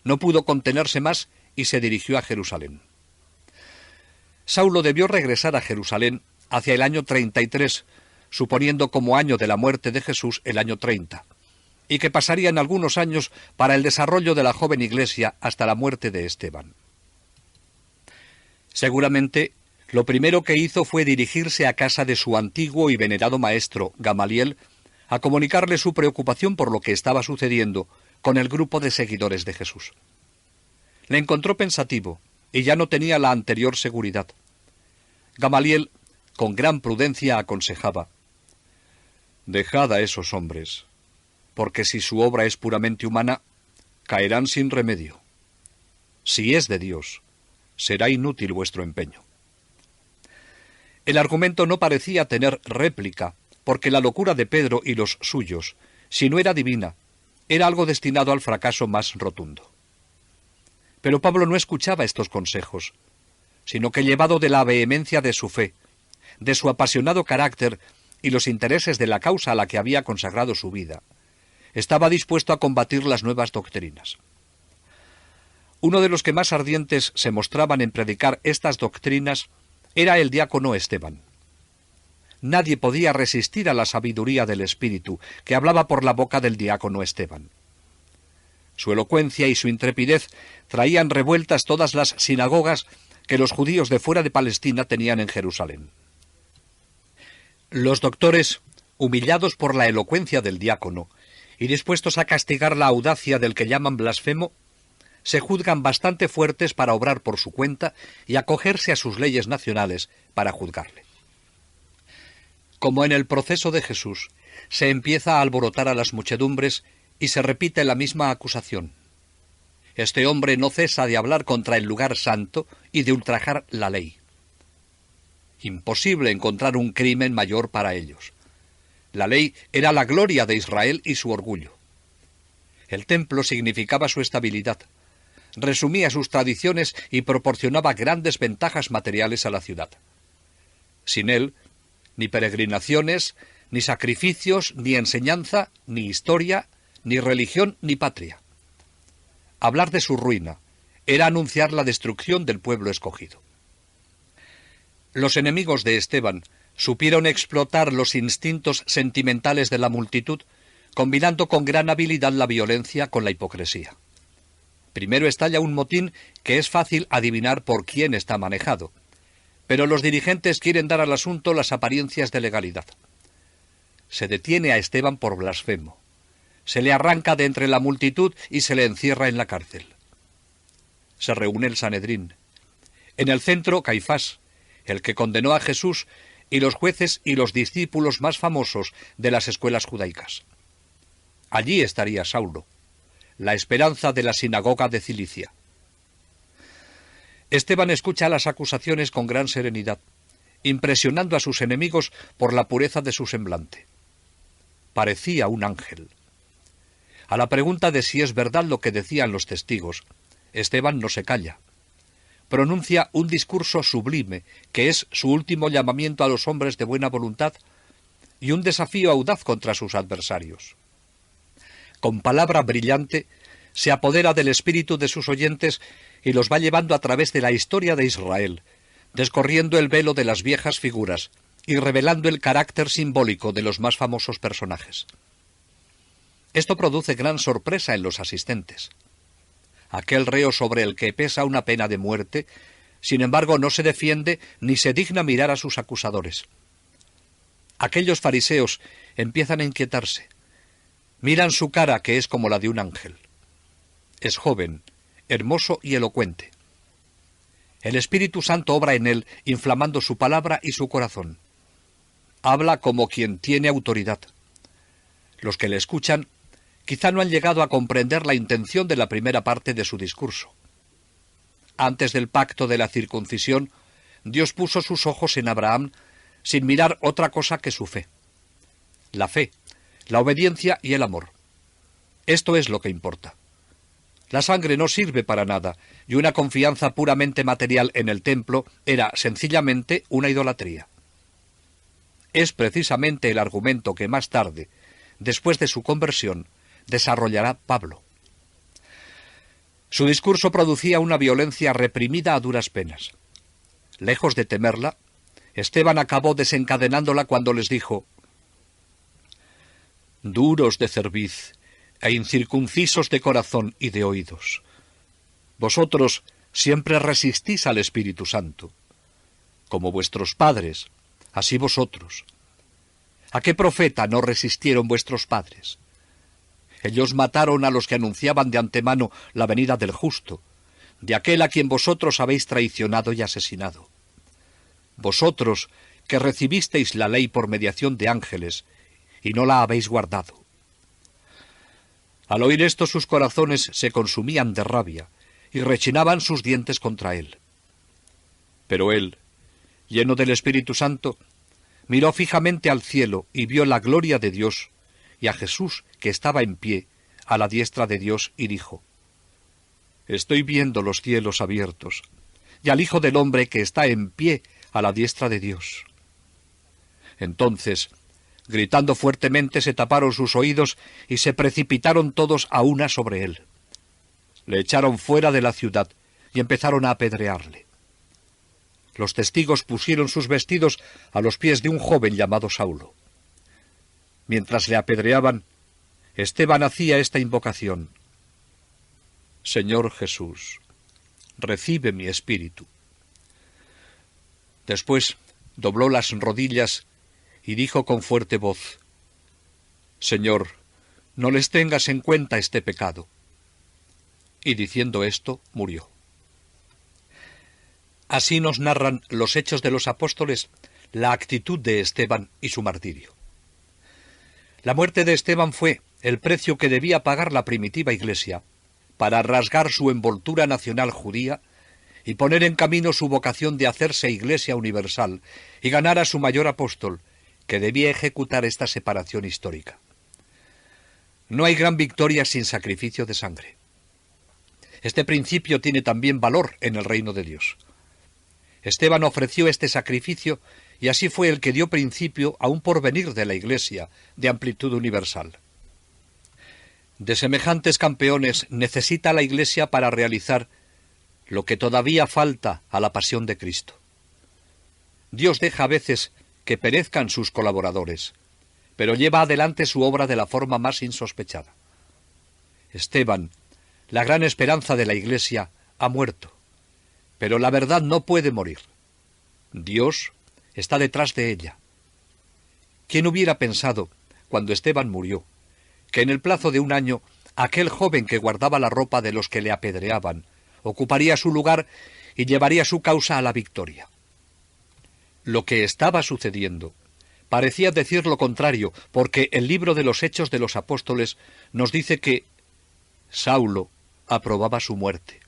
no pudo contenerse más y se dirigió a Jerusalén. Saulo debió regresar a Jerusalén hacia el año 33, suponiendo como año de la muerte de Jesús el año 30, y que pasarían algunos años para el desarrollo de la joven iglesia hasta la muerte de Esteban. Seguramente, lo primero que hizo fue dirigirse a casa de su antiguo y venerado maestro, Gamaliel, a comunicarle su preocupación por lo que estaba sucediendo con el grupo de seguidores de Jesús. Le encontró pensativo y ya no tenía la anterior seguridad. Gamaliel, con gran prudencia, aconsejaba: «Dejad a esos hombres, porque si su obra es puramente humana, caerán sin remedio. Si es de Dios, será inútil vuestro empeño». El argumento no parecía tener réplica, porque la locura de Pedro y los suyos, si no era divina, era algo destinado al fracaso más rotundo. Pero Pablo no escuchaba estos consejos, sino que, llevado de la vehemencia de su fe, de su apasionado carácter y los intereses de la causa a la que había consagrado su vida, estaba dispuesto a combatir las nuevas doctrinas. Uno de los que más ardientes se mostraban en predicar estas doctrinas era el diácono Esteban. Nadie podía resistir a la sabiduría del Espíritu que hablaba por la boca del diácono Esteban. Su elocuencia y su intrepidez traían revueltas todas las sinagogas que los judíos de fuera de Palestina tenían en Jerusalén. Los doctores, humillados por la elocuencia del diácono y dispuestos a castigar la audacia del que llaman blasfemo, se juzgan bastante fuertes para obrar por su cuenta y acogerse a sus leyes nacionales para juzgarle. Como en el proceso de Jesús, se empieza a alborotar a las muchedumbres y se repite la misma acusación. Este hombre no cesa de hablar contra el lugar santo y de ultrajar la ley. Imposible encontrar un crimen mayor para ellos. La ley era la gloria de Israel y su orgullo. El templo significaba su estabilidad, resumía sus tradiciones y proporcionaba grandes ventajas materiales a la ciudad. Sin él, ni peregrinaciones, ni sacrificios, ni enseñanza, ni historia, ni religión, ni patria. Hablar de su ruina era anunciar la destrucción del pueblo escogido. Los enemigos de Esteban supieron explotar los instintos sentimentales de la multitud, combinando con gran habilidad la violencia con la hipocresía. Primero estalla un motín que es fácil adivinar por quién está manejado, pero los dirigentes quieren dar al asunto las apariencias de legalidad. Se detiene a Esteban por blasfemo, se le arranca de entre la multitud y se le encierra en la cárcel. Se reúne el Sanedrín. En el centro, Caifás, el que condenó a Jesús, y los jueces y los discípulos más famosos de las escuelas judaicas. Allí estaría Saulo, la esperanza de la sinagoga de Cilicia. Esteban escucha las acusaciones con gran serenidad, impresionando a sus enemigos por la pureza de su semblante. Parecía un ángel. A la pregunta de si es verdad lo que decían los testigos, Esteban no se calla. Pronuncia un discurso sublime, que es su último llamamiento a los hombres de buena voluntad y un desafío audaz contra sus adversarios. Con palabra brillante, se apodera del espíritu de sus oyentes y los va llevando a través de la historia de Israel, descorriendo el velo de las viejas figuras y revelando el carácter simbólico de los más famosos personajes. Esto produce gran sorpresa en los asistentes. Aquel reo sobre el que pesa una pena de muerte, sin embargo, no se defiende ni se digna mirar a sus acusadores. Aquellos fariseos empiezan a inquietarse. Miran su cara, que es como la de un ángel. Es joven, hermoso y elocuente. El Espíritu Santo obra en él, inflamando su palabra y su corazón. Habla como quien tiene autoridad. Los que le escuchan quizá no han llegado a comprender la intención de la primera parte de su discurso. Antes del pacto de la circuncisión, Dios puso sus ojos en Abraham sin mirar otra cosa que su fe. La fe, la obediencia y el amor. Esto es lo que importa. La sangre no sirve para nada, y una confianza puramente material en el templo era sencillamente una idolatría. Es precisamente el argumento que más tarde, después de su conversión, desarrollará Pablo. Su discurso producía una violencia reprimida a duras penas. Lejos de temerla, Esteban acabó desencadenándola cuando les dijo: «Duros de cerviz e incircuncisos de corazón y de oídos, vosotros siempre resistís al Espíritu Santo. Como vuestros padres, así vosotros. ¿A qué profeta no resistieron vuestros padres? Ellos mataron a los que anunciaban de antemano la venida del justo, de aquel a quien vosotros habéis traicionado y asesinado. Vosotros, que recibisteis la ley por mediación de ángeles, y no la habéis guardado». Al oír esto, sus corazones se consumían de rabia, y rechinaban sus dientes contra él. Pero él, lleno del Espíritu Santo, miró fijamente al cielo y vio la gloria de Dios, y a Jesús, que estaba en pie, a la diestra de Dios, y dijo: «Estoy viendo los cielos abiertos, y al Hijo del Hombre que está en pie a la diestra de Dios». Entonces, gritando fuertemente, se taparon sus oídos y se precipitaron todos a una sobre él. Le echaron fuera de la ciudad y empezaron a apedrearle. Los testigos pusieron sus vestidos a los pies de un joven llamado Saulo. Mientras le apedreaban, Esteban hacía esta invocación: «Señor Jesús, recibe mi espíritu». Después dobló las rodillas y dijo con fuerte voz: «Señor, no les tengas en cuenta este pecado». Y diciendo esto, murió. Así nos narran los Hechos de los Apóstoles la actitud de Esteban y su martirio. La muerte de Esteban fue el precio que debía pagar la primitiva Iglesia para rasgar su envoltura nacional judía y poner en camino su vocación de hacerse Iglesia universal y ganar a su mayor apóstol, que debía ejecutar esta separación histórica. No hay gran victoria sin sacrificio de sangre. Este principio tiene también valor en el reino de Dios. Esteban ofreció este sacrificio y así fue el que dio principio a un porvenir de la Iglesia de amplitud universal. De semejantes campeones necesita la Iglesia para realizar lo que todavía falta a la pasión de Cristo. Dios deja a veces que perezcan sus colaboradores, pero lleva adelante su obra de la forma más insospechada. Esteban, la gran esperanza de la Iglesia, ha muerto, pero la verdad no puede morir. Dios está detrás de ella. ¿Quién hubiera pensado, cuando Esteban murió, que en el plazo de un año aquel joven que guardaba la ropa de los que le apedreaban ocuparía su lugar y llevaría su causa a la victoria? Lo que estaba sucediendo parecía decir lo contrario, porque el libro de los Hechos de los Apóstoles nos dice que Saulo aprobaba su muerte.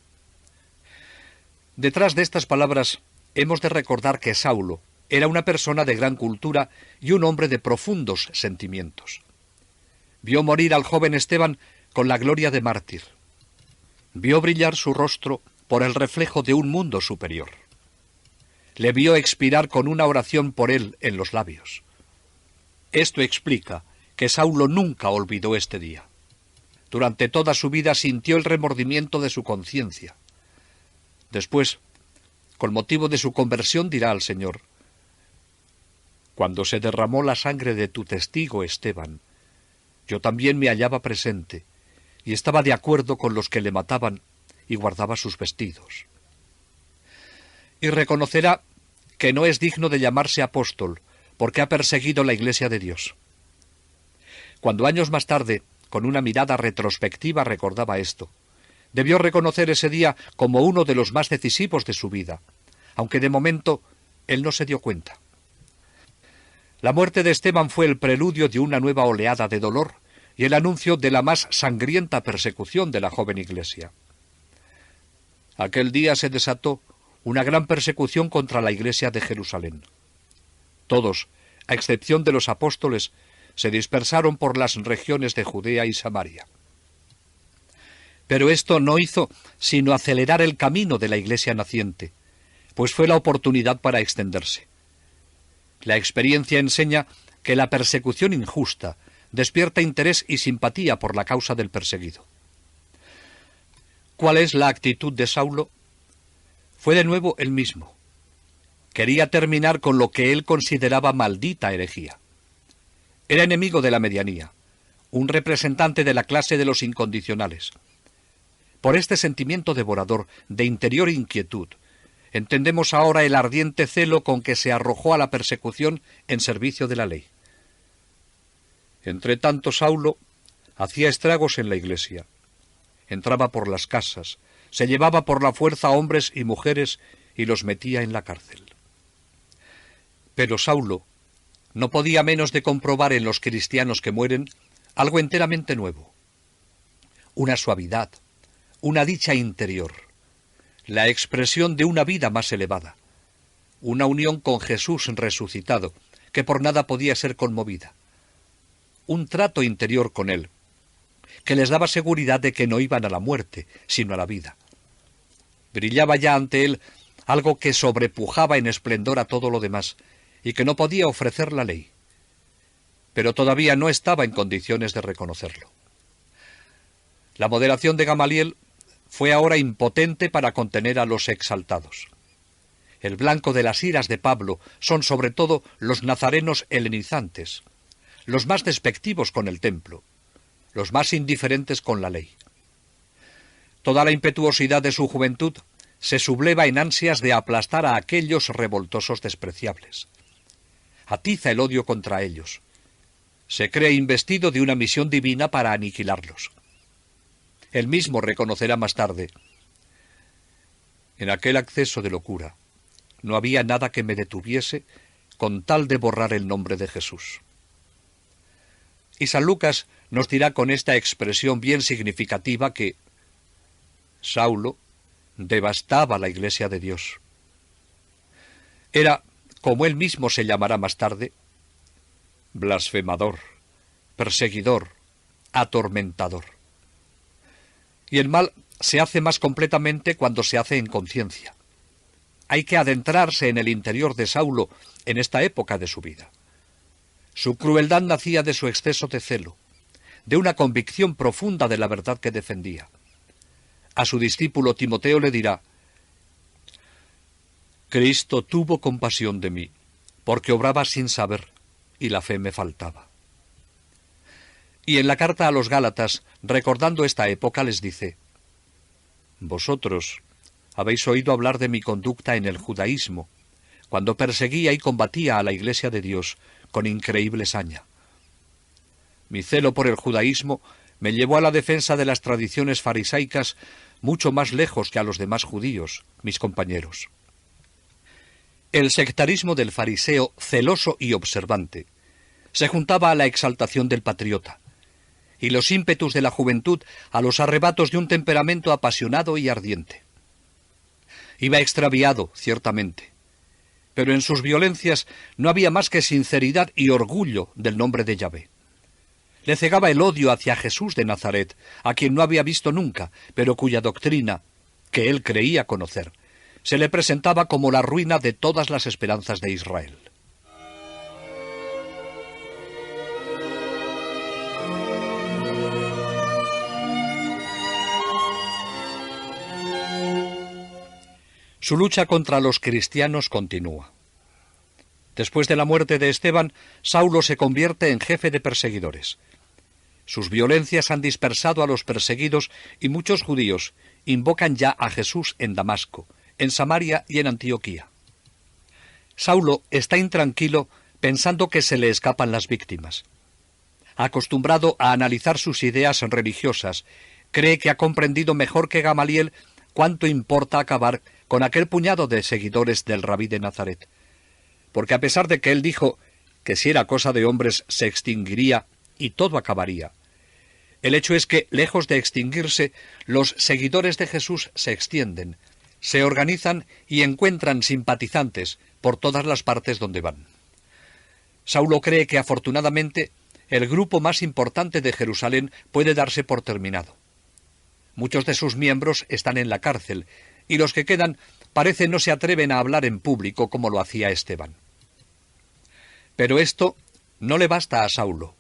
Detrás de estas palabras hemos de recordar que Saulo era una persona de gran cultura y un hombre de profundos sentimientos. Vio morir al joven Esteban con la gloria de mártir. Vio brillar su rostro por el reflejo de un mundo superior. Le vio expirar con una oración por él en los labios. Esto explica que Saulo nunca olvidó este día. Durante toda su vida sintió el remordimiento de su conciencia. Después, con motivo de su conversión, dirá al Señor: cuando se derramó la sangre de tu testigo Esteban, yo también me hallaba presente, y estaba de acuerdo con los que le mataban, y guardaba sus vestidos. Y reconocerá que no es digno de llamarse apóstol, porque ha perseguido la Iglesia de Dios. Cuando años más tarde, con una mirada retrospectiva, recordaba esto, debió reconocer ese día como uno de los más decisivos de su vida, aunque de momento él no se dio cuenta. La muerte de Esteban fue el preludio de una nueva oleada de dolor y el anuncio de la más sangrienta persecución de la joven Iglesia. Aquel día se desató una gran persecución contra la Iglesia de Jerusalén. Todos, a excepción de los apóstoles, se dispersaron por las regiones de Judea y Samaria. Pero esto no hizo sino acelerar el camino de la Iglesia naciente, pues fue la oportunidad para extenderse. La experiencia enseña que la persecución injusta despierta interés y simpatía por la causa del perseguido. ¿Cuál es la actitud de Saulo? Fue de nuevo el mismo. Quería terminar con lo que él consideraba maldita herejía. Era enemigo de la medianía, un representante de la clase de los incondicionales. Por este sentimiento devorador de interior inquietud, entendemos ahora el ardiente celo con que se arrojó a la persecución en servicio de la ley. Entre tanto, Saulo hacía estragos en la iglesia. Entraba por las casas, se llevaba por la fuerza a hombres y mujeres y los metía en la cárcel. Pero Saulo no podía menos de comprobar en los cristianos que mueren algo enteramente nuevo. Una suavidad, una dicha interior, la expresión de una vida más elevada, una unión con Jesús resucitado, que por nada podía ser conmovida, un trato interior con Él, que les daba seguridad de que no iban a la muerte, sino a la vida. Brillaba ya ante Él algo que sobrepujaba en esplendor a todo lo demás, y que no podía ofrecer la ley, pero todavía no estaba en condiciones de reconocerlo. La moderación de Gamaliel fue ahora impotente para contener a los exaltados. El blanco de las iras de Pablo son sobre todo los nazarenos helenizantes, los más despectivos con el templo, los más indiferentes con la ley. Toda la impetuosidad de su juventud se subleva en ansias de aplastar a aquellos revoltosos despreciables. Atiza el odio contra ellos. Se cree investido de una misión divina para aniquilarlos. Él mismo reconocerá más tarde: en aquel acceso de locura no había nada que me detuviese con tal de borrar el nombre de Jesús. Y San Lucas nos dirá con esta expresión bien significativa que Saulo devastaba la Iglesia de Dios. Era, como él mismo se llamará más tarde, blasfemador, perseguidor, atormentador. Y el mal se hace más completamente cuando se hace en conciencia. Hay que adentrarse en el interior de Saulo en esta época de su vida. Su crueldad nacía de su exceso de celo, de una convicción profunda de la verdad que defendía. A su discípulo Timoteo le dirá: Cristo tuvo compasión de mí, porque obraba sin saber, y la fe me faltaba. Y en la carta a los Gálatas, recordando esta época, les dice: Vosotros habéis oído hablar de mi conducta en el judaísmo, cuando perseguía y combatía a la Iglesia de Dios con increíble saña. Mi celo por el judaísmo me llevó a la defensa de las tradiciones farisaicas mucho más lejos que a los demás judíos, mis compañeros. El sectarismo del fariseo, celoso y observante, se juntaba a la exaltación del patriota, y los ímpetus de la juventud a los arrebatos de un temperamento apasionado y ardiente. Iba extraviado, ciertamente, pero en sus violencias no había más que sinceridad y orgullo del nombre de Yahvé. Le cegaba el odio hacia Jesús de Nazaret, a quien no había visto nunca, pero cuya doctrina, que él creía conocer, se le presentaba como la ruina de todas las esperanzas de Israel. Su lucha contra los cristianos continúa. Después de la muerte de Esteban, Saulo se convierte en jefe de perseguidores. Sus violencias han dispersado a los perseguidos y muchos judíos invocan ya a Jesús en Damasco, en Samaria y en Antioquía. Saulo está intranquilo pensando que se le escapan las víctimas. Acostumbrado a analizar sus ideas religiosas, cree que ha comprendido mejor que Gamaliel cuánto importa acabar con aquel puñado de seguidores del Rabí de Nazaret. Porque a pesar de que él dijo que si era cosa de hombres se extinguiría y todo acabaría, el hecho es que, lejos de extinguirse, los seguidores de Jesús se extienden, se organizan y encuentran simpatizantes por todas las partes donde van. Saulo cree que afortunadamente el grupo más importante de Jerusalén puede darse por terminado. Muchos de sus miembros están en la cárcel, y los que quedan parece no se atreven a hablar en público como lo hacía Esteban. Pero esto no le basta a Saulo.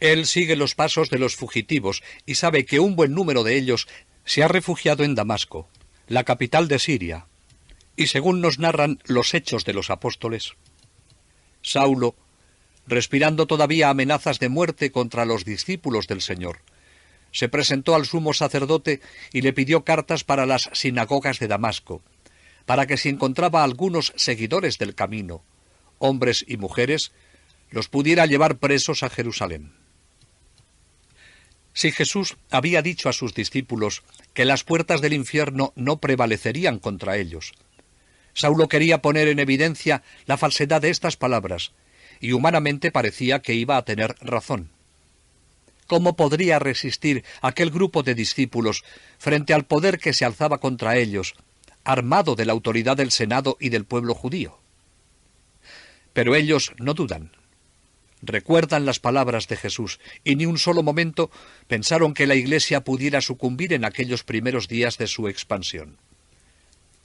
Él sigue los pasos de los fugitivos y sabe que un buen número de ellos se ha refugiado en Damasco, la capital de Siria, y según nos narran los Hechos de los Apóstoles, Saulo, respirando todavía amenazas de muerte contra los discípulos del Señor, se presentó al sumo sacerdote y le pidió cartas para las sinagogas de Damasco, para que si encontraba algunos seguidores del camino, hombres y mujeres, los pudiera llevar presos a Jerusalén. Si Jesús había dicho a sus discípulos que las puertas del infierno no prevalecerían contra ellos, Saulo quería poner en evidencia la falsedad de estas palabras, y humanamente parecía que iba a tener razón. ¿Cómo podría resistir aquel grupo de discípulos frente al poder que se alzaba contra ellos, armado de la autoridad del Senado y del pueblo judío? Pero ellos no dudan. Recuerdan las palabras de Jesús y ni un solo momento pensaron que la Iglesia pudiera sucumbir en aquellos primeros días de su expansión.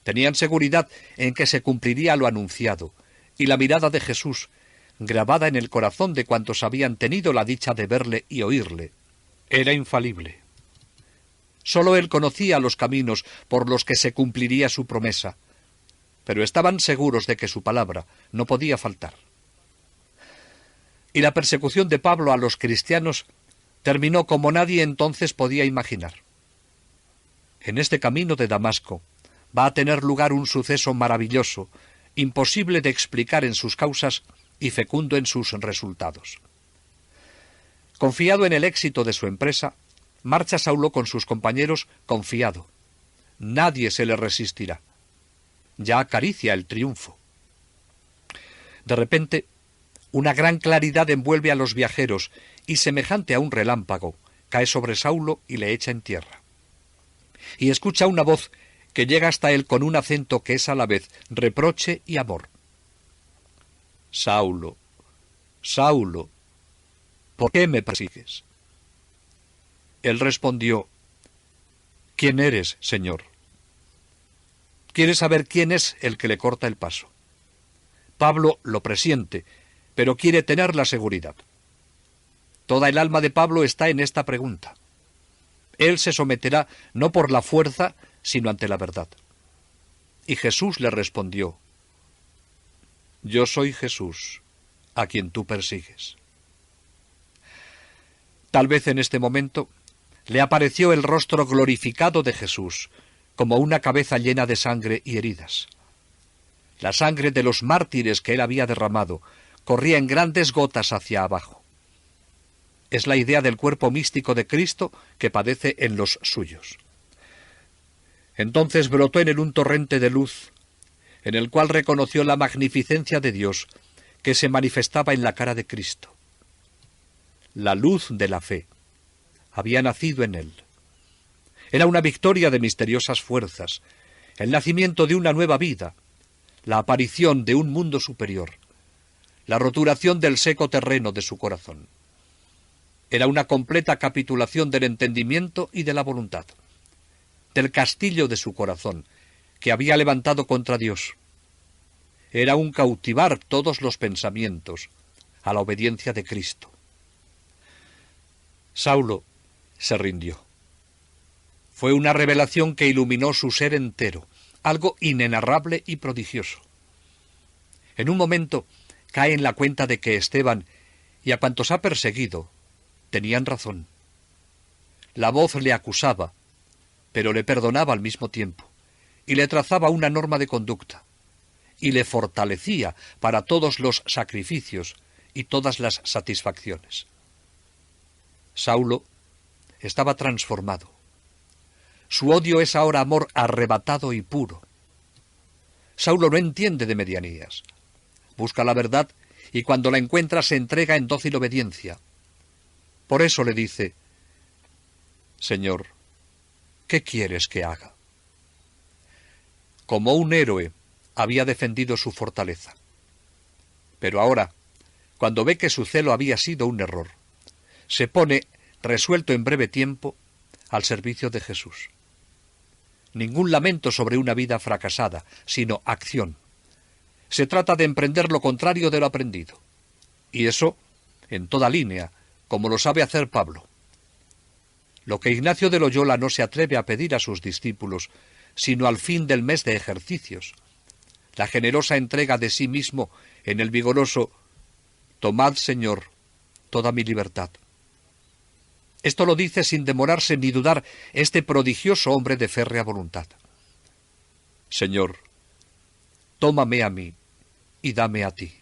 Tenían seguridad en que se cumpliría lo anunciado, y la mirada de Jesús, grabada en el corazón de cuantos habían tenido la dicha de verle y oírle, era infalible. Sólo él conocía los caminos por los que se cumpliría su promesa, pero estaban seguros de que su palabra no podía faltar. Y la persecución de Pablo a los cristianos terminó como nadie entonces podía imaginar. En este camino de Damasco va a tener lugar un suceso maravilloso, imposible de explicar en sus causas y fecundo en sus resultados. Confiado en el éxito de su empresa, marcha Saulo con sus compañeros confiado. Nadie se le resistirá. Ya acaricia el triunfo. De repente, una gran claridad envuelve a los viajeros y, semejante a un relámpago, cae sobre Saulo y le echa en tierra. Y escucha una voz que llega hasta él con un acento que es a la vez reproche y amor. Saulo, Saulo, ¿por qué me persigues? Él respondió, ¿quién eres, Señor? Quiere saber quién es el que le corta el paso. Pablo lo presiente, pero quiere tener la seguridad. Toda el alma de Pablo está en esta pregunta. Él se someterá no por la fuerza, sino ante la verdad. Y Jesús le respondió, yo soy Jesús, a quien tú persigues. Tal vez en este momento le apareció el rostro glorificado de Jesús, como una cabeza llena de sangre y heridas. La sangre de los mártires que él había derramado corría en grandes gotas hacia abajo. Es la idea del cuerpo místico de Cristo que padece en los suyos. Entonces brotó en él un torrente de luz, en el cual reconoció la magnificencia de Dios que se manifestaba en la cara de Cristo. La luz de la fe había nacido en él. Era una victoria de misteriosas fuerzas, el nacimiento de una nueva vida, la aparición de un mundo superior, la roturación del seco terreno de su corazón. Era una completa capitulación del entendimiento y de la voluntad, del castillo de su corazón, que había levantado contra Dios. Era un cautivar todos los pensamientos a la obediencia de Cristo. Saulo se rindió. Fue una revelación que iluminó su ser entero, algo inenarrable y prodigioso. En un momento cae en la cuenta de que Esteban y a cuantos ha perseguido tenían razón. La voz le acusaba, pero le perdonaba al mismo tiempo, y le trazaba una norma de conducta, y le fortalecía para todos los sacrificios y todas las satisfacciones. Saulo estaba transformado. Su odio es ahora amor arrebatado y puro. Saulo no entiende de medianías. Busca la verdad y cuando la encuentra se entrega en dócil obediencia. Por eso le dice: Señor, ¿qué quieres que haga? Como un héroe había defendido su fortaleza. Pero ahora, cuando ve que su celo había sido un error, se pone, resuelto en breve tiempo, al servicio de Jesús. Ningún lamento sobre una vida fracasada, sino acción. Se trata de emprender lo contrario de lo aprendido. Y eso, en toda línea, como lo sabe hacer Pablo. Lo que Ignacio de Loyola no se atreve a pedir a sus discípulos, sino al fin del mes de ejercicios. La generosa entrega de sí mismo en el vigoroso: «Tomad, Señor, toda mi libertad». Esto lo dice sin demorarse ni dudar este prodigioso hombre de férrea voluntad. Señor, tómame a mí y dame a ti.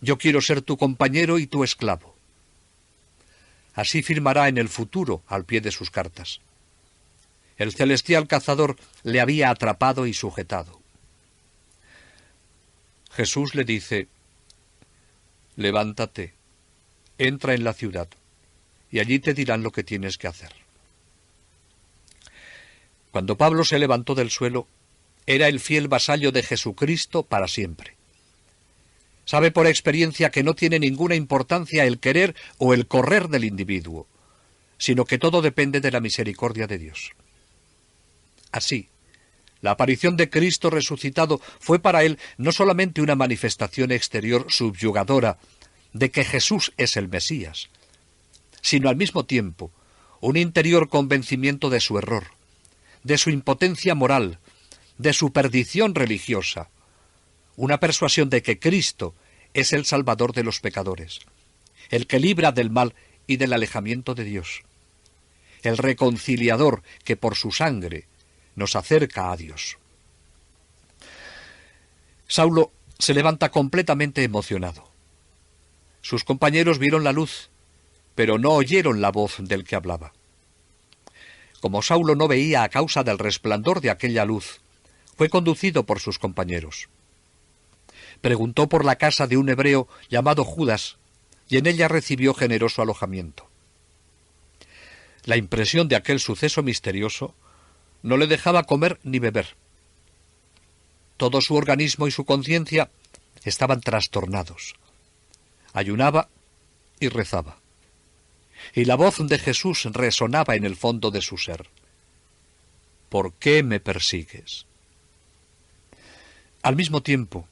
Yo quiero ser tu compañero y tu esclavo. Así firmará en el futuro al pie de sus cartas. El celestial cazador le había atrapado y sujetado. Jesús le dice: levántate, entra en la ciudad, y allí te dirán lo que tienes que hacer. Cuando Pablo se levantó del suelo, era el fiel vasallo de Jesucristo para siempre. Sabe por experiencia que no tiene ninguna importancia el querer o el correr del individuo, sino que todo depende de la misericordia de Dios. Así, la aparición de Cristo resucitado fue para él no solamente una manifestación exterior subyugadora de que Jesús es el Mesías, sino al mismo tiempo un interior convencimiento de su error, de su impotencia moral, de su perdición religiosa, una persuasión de que Cristo es el Salvador de los pecadores, el que libra del mal y del alejamiento de Dios, el reconciliador que por su sangre nos acerca a Dios. Saulo se levanta completamente emocionado. Sus compañeros vieron la luz, pero no oyeron la voz del que hablaba. Como Saulo no veía a causa del resplandor de aquella luz, fue conducido por sus compañeros. Preguntó por la casa de un hebreo llamado Judas, y en ella recibió generoso alojamiento. La impresión de aquel suceso misterioso no le dejaba comer ni beber. Todo su organismo y su conciencia estaban trastornados. Ayunaba y rezaba. Y la voz de Jesús resonaba en el fondo de su ser: ¿por qué me persigues? Al mismo tiempo,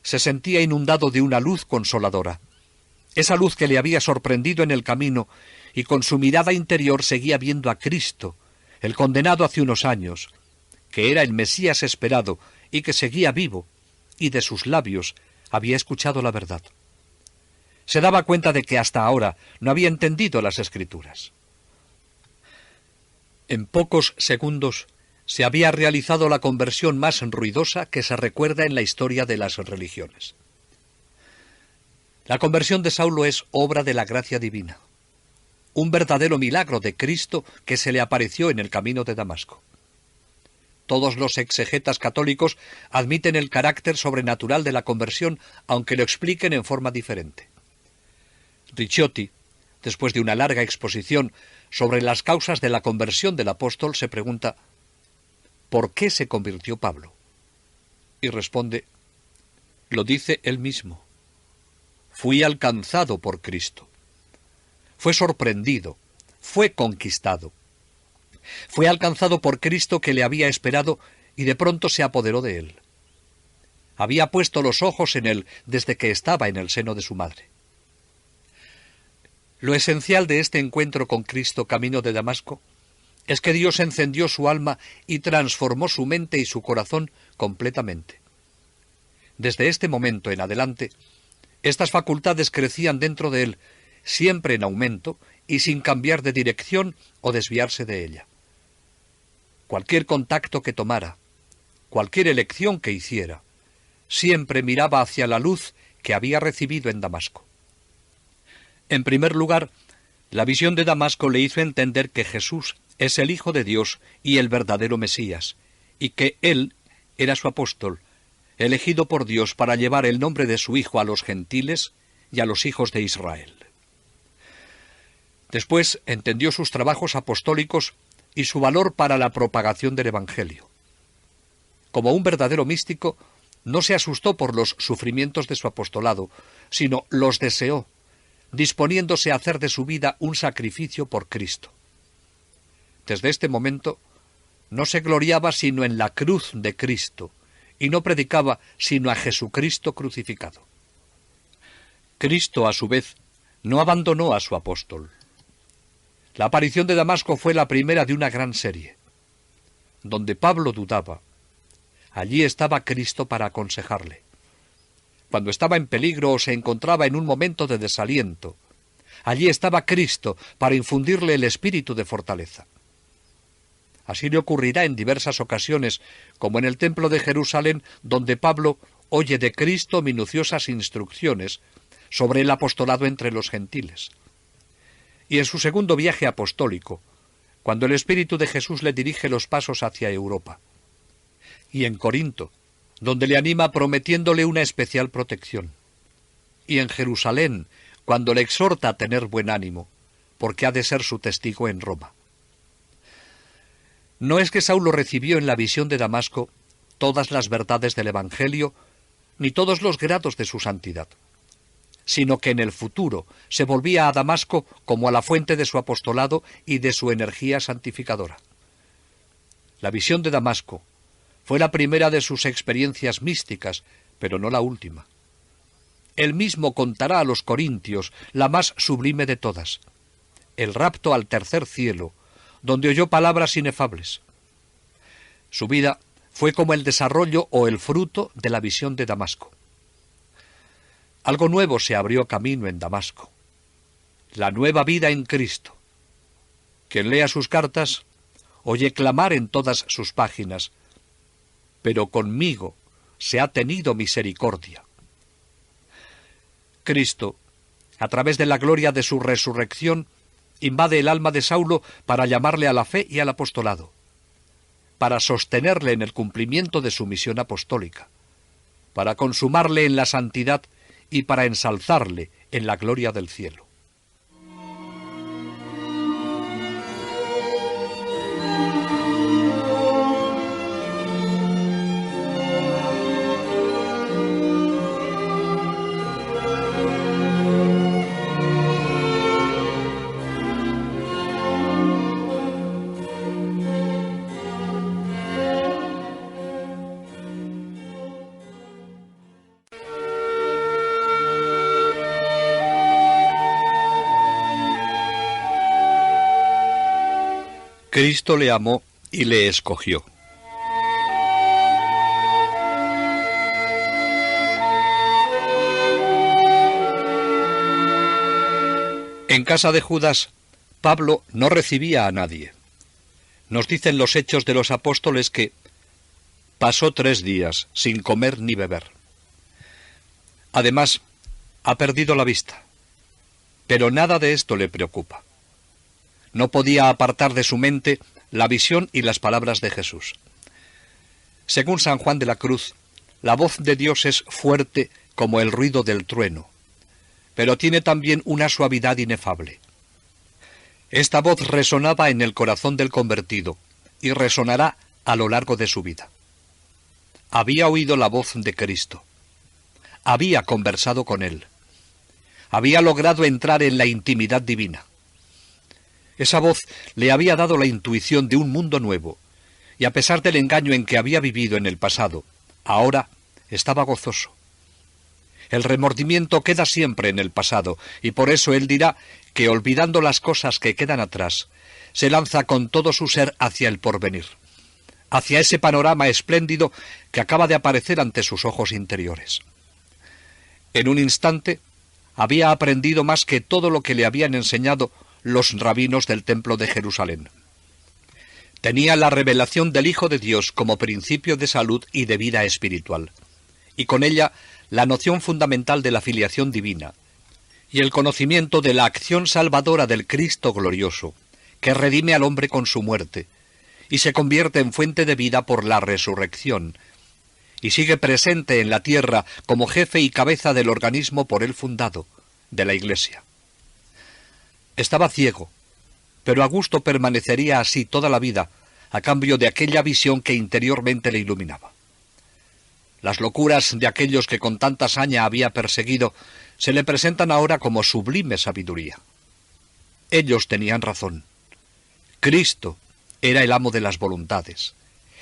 se sentía inundado de una luz consoladora, esa luz que le había sorprendido en el camino y con su mirada interior seguía viendo a Cristo, el condenado hace unos años, que era el Mesías esperado y que seguía vivo, y de sus labios había escuchado la verdad. Se daba cuenta de que hasta ahora no había entendido las Escrituras. En pocos segundos se había realizado la conversión más ruidosa que se recuerda en la historia de las religiones. La conversión de Saulo es obra de la gracia divina, un verdadero milagro de Cristo que se le apareció en el camino de Damasco. Todos los exegetas católicos admiten el carácter sobrenatural de la conversión, aunque lo expliquen en forma diferente. Ricciotti, después de una larga exposición sobre las causas de la conversión del apóstol, se pregunta: ¿por qué se convirtió Pablo? Y responde: lo dice él mismo. Fui alcanzado por Cristo. Fue sorprendido, fue conquistado. Fue alcanzado por Cristo que le había esperado y de pronto se apoderó de él. Había puesto los ojos en él desde que estaba en el seno de su madre. Lo esencial de este encuentro con Cristo camino de Damasco es que Dios encendió su alma y transformó su mente y su corazón completamente. Desde este momento en adelante, estas facultades crecían dentro de él, siempre en aumento y sin cambiar de dirección o desviarse de ella. Cualquier contacto que tomara, cualquier elección que hiciera, siempre miraba hacia la luz que había recibido en Damasco. En primer lugar, la visión de Damasco le hizo entender que Jesús es el Hijo de Dios y el verdadero Mesías, y que Él era su apóstol, elegido por Dios para llevar el nombre de su Hijo a los gentiles y a los hijos de Israel. Después entendió sus trabajos apostólicos y su valor para la propagación del Evangelio. Como un verdadero místico, no se asustó por los sufrimientos de su apostolado, sino los deseó, disponiéndose a hacer de su vida un sacrificio por Cristo. Desde este momento, no se gloriaba sino en la cruz de Cristo, y no predicaba sino a Jesucristo crucificado. Cristo, a su vez, no abandonó a su apóstol. La aparición de Damasco fue la primera de una gran serie. Donde Pablo dudaba, allí estaba Cristo para aconsejarle. Cuando estaba en peligro o se encontraba en un momento de desaliento, allí estaba Cristo para infundirle el espíritu de fortaleza. Así le ocurrirá en diversas ocasiones, como en el templo de Jerusalén, donde Pablo oye de Cristo minuciosas instrucciones sobre el apostolado entre los gentiles. Y en su segundo viaje apostólico, cuando el Espíritu de Jesús le dirige los pasos hacia Europa. Y en Corinto, donde le anima prometiéndole una especial protección. Y en Jerusalén, cuando le exhorta a tener buen ánimo, porque ha de ser su testigo en Roma. No es que Saulo recibió en la visión de Damasco todas las verdades del Evangelio, ni todos los grados de su santidad, sino que en el futuro se volvía a Damasco como a la fuente de su apostolado y de su energía santificadora. La visión de Damasco fue la primera de sus experiencias místicas, pero no la última. Él mismo contará a los corintios la más sublime de todas, el rapto al tercer cielo, donde oyó palabras inefables. Su vida fue como el desarrollo o el fruto de la visión de Damasco. Algo nuevo se abrió camino en Damasco, la nueva vida en Cristo. Quien lea sus cartas oye clamar en todas sus páginas: pero conmigo se ha tenido misericordia. Cristo, a través de la gloria de su resurrección, invade el alma de Saulo para llamarle a la fe y al apostolado, para sostenerle en el cumplimiento de su misión apostólica, para consumarle en la santidad y para ensalzarle en la gloria del cielo. Cristo le amó y le escogió. En casa de Judas, Pablo no recibía a nadie. Nos dicen los Hechos de los Apóstoles que pasó 3 días sin comer ni beber. Además, ha perdido la vista. Pero nada de esto le preocupa. No podía apartar de su mente la visión y las palabras de Jesús. Según San Juan de la Cruz, la voz de Dios es fuerte como el ruido del trueno, pero tiene también una suavidad inefable. Esta voz resonaba en el corazón del convertido y resonará a lo largo de su vida. Había oído la voz de Cristo. Había conversado con Él. Había logrado entrar en la intimidad divina. Esa voz le había dado la intuición de un mundo nuevo, y a pesar del engaño en que había vivido en el pasado, ahora estaba gozoso. El remordimiento queda siempre en el pasado, y por eso él dirá que olvidando las cosas que quedan atrás, se lanza con todo su ser hacia el porvenir, hacia ese panorama espléndido que acaba de aparecer ante sus ojos interiores. En un instante había aprendido más que todo lo que le habían enseñado los rabinos del templo de Jerusalén. Tenía la revelación del Hijo de Dios como principio de salud y de vida espiritual, y con ella la noción fundamental de la filiación divina, y el conocimiento de la acción salvadora del Cristo glorioso, que redime al hombre con su muerte, y se convierte en fuente de vida por la resurrección, y sigue presente en la tierra como jefe y cabeza del organismo por él fundado, de la Iglesia. Estaba ciego, pero a gusto permanecería así toda la vida, a cambio de aquella visión que interiormente le iluminaba. Las locuras de aquellos que con tanta saña había perseguido se le presentan ahora como sublime sabiduría. Ellos tenían razón. Cristo era el amo de las voluntades,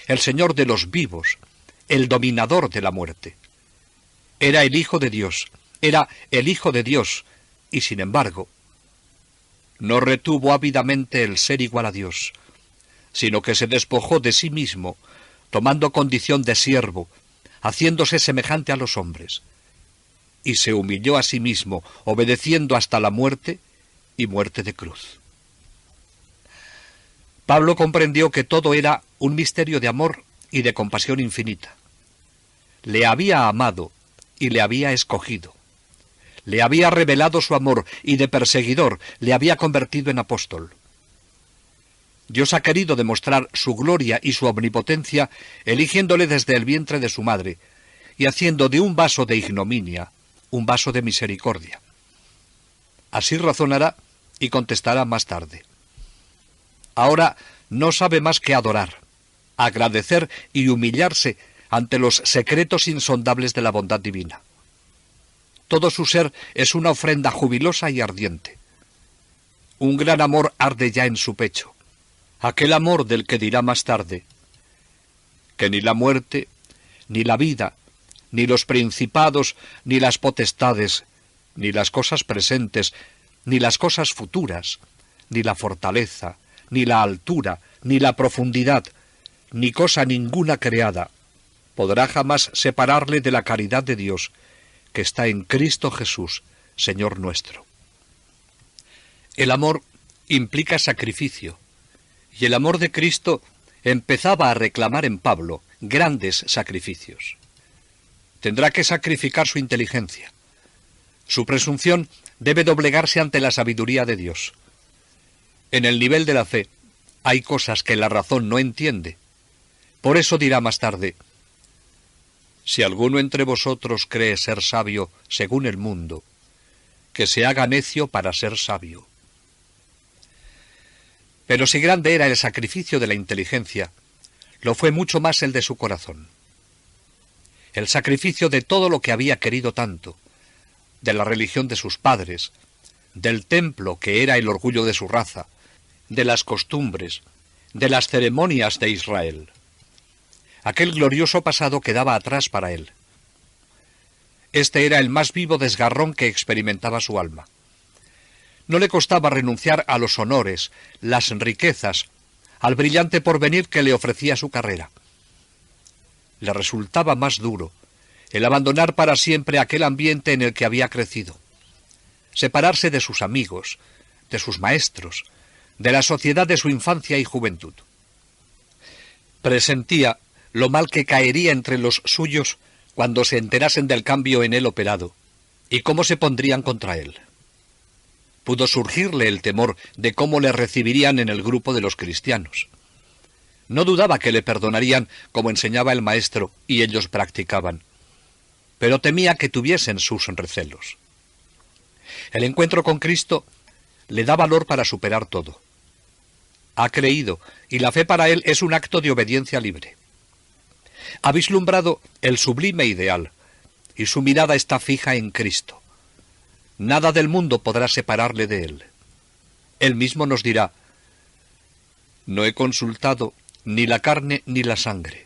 el Señor de los vivos, el dominador de la muerte. Era el Hijo de Dios, y sin embargo, no retuvo ávidamente el ser igual a Dios, sino que se despojó de sí mismo, tomando condición de siervo, haciéndose semejante a los hombres, y se humilló a sí mismo, obedeciendo hasta la muerte, y muerte de cruz. Pablo comprendió que todo era un misterio de amor y de compasión infinita. Le había amado y le había escogido. Le había revelado su amor y de perseguidor le había convertido en apóstol. Dios ha querido demostrar su gloria y su omnipotencia eligiéndole desde el vientre de su madre y haciendo de un vaso de ignominia un vaso de misericordia. Así razonará y contestará más tarde. Ahora no sabe más que adorar, agradecer y humillarse ante los secretos insondables de la bondad divina. Todo su ser es una ofrenda jubilosa y ardiente. Un gran amor arde ya en su pecho, aquel amor del que dirá más tarde que ni la muerte, ni la vida, ni los principados, ni las potestades, ni las cosas presentes, ni las cosas futuras, ni la fortaleza, ni la altura, ni la profundidad, ni cosa ninguna creada, podrá jamás separarle de la caridad de Dios, que está en Cristo Jesús, Señor nuestro. El amor implica sacrificio, y el amor de Cristo empezaba a reclamar en Pablo grandes sacrificios. Tendrá que sacrificar su inteligencia. Su presunción debe doblegarse ante la sabiduría de Dios. En el nivel de la fe hay cosas que la razón no entiende. Por eso dirá más tarde: si alguno entre vosotros cree ser sabio según el mundo, que se haga necio para ser sabio. Pero si grande era el sacrificio de la inteligencia, lo fue mucho más el de su corazón. El sacrificio de todo lo que había querido tanto, de la religión de sus padres, del templo que era el orgullo de su raza, de las costumbres, de las ceremonias de Israel. Aquel glorioso pasado quedaba atrás para él. Este era el más vivo desgarrón que experimentaba su alma. No le costaba renunciar a los honores, las riquezas, al brillante porvenir que le ofrecía su carrera. Le resultaba más duro el abandonar para siempre aquel ambiente en el que había crecido, separarse de sus amigos, de sus maestros, de la sociedad de su infancia y juventud. Presentía lo mal que caería entre los suyos cuando se enterasen del cambio en él operado, y cómo se pondrían contra él. Pudo surgirle el temor de cómo le recibirían en el grupo de los cristianos. No dudaba que le perdonarían como enseñaba el maestro y ellos practicaban, pero temía que tuviesen sus recelos. El encuentro con Cristo le da valor para superar todo. Ha creído, y la fe para él es un acto de obediencia libre. Ha vislumbrado el sublime ideal, y su mirada está fija en Cristo. Nada del mundo podrá separarle de él. Él mismo nos dirá: no he consultado ni la carne ni la sangre.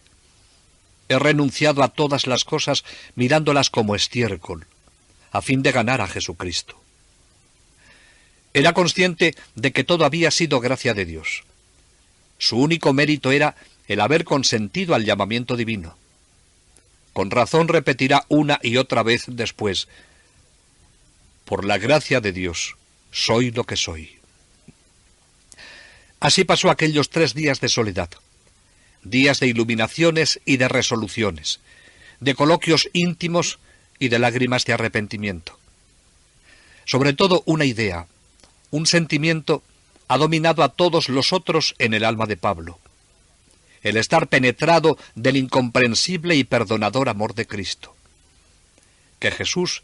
He renunciado a todas las cosas mirándolas como estiércol, a fin de ganar a Jesucristo. Era consciente de que todo había sido gracia de Dios. Su único mérito era el haber consentido al llamamiento divino. Con razón repetirá una y otra vez después: por la gracia de Dios, soy lo que soy. Así pasó aquellos 3 días de soledad, días de iluminaciones y de resoluciones, de coloquios íntimos y de lágrimas de arrepentimiento. Sobre todo una idea, un sentimiento ha dominado a todos los otros en el alma de Pablo: el estar penetrado del incomprensible y perdonador amor de Cristo. Que Jesús,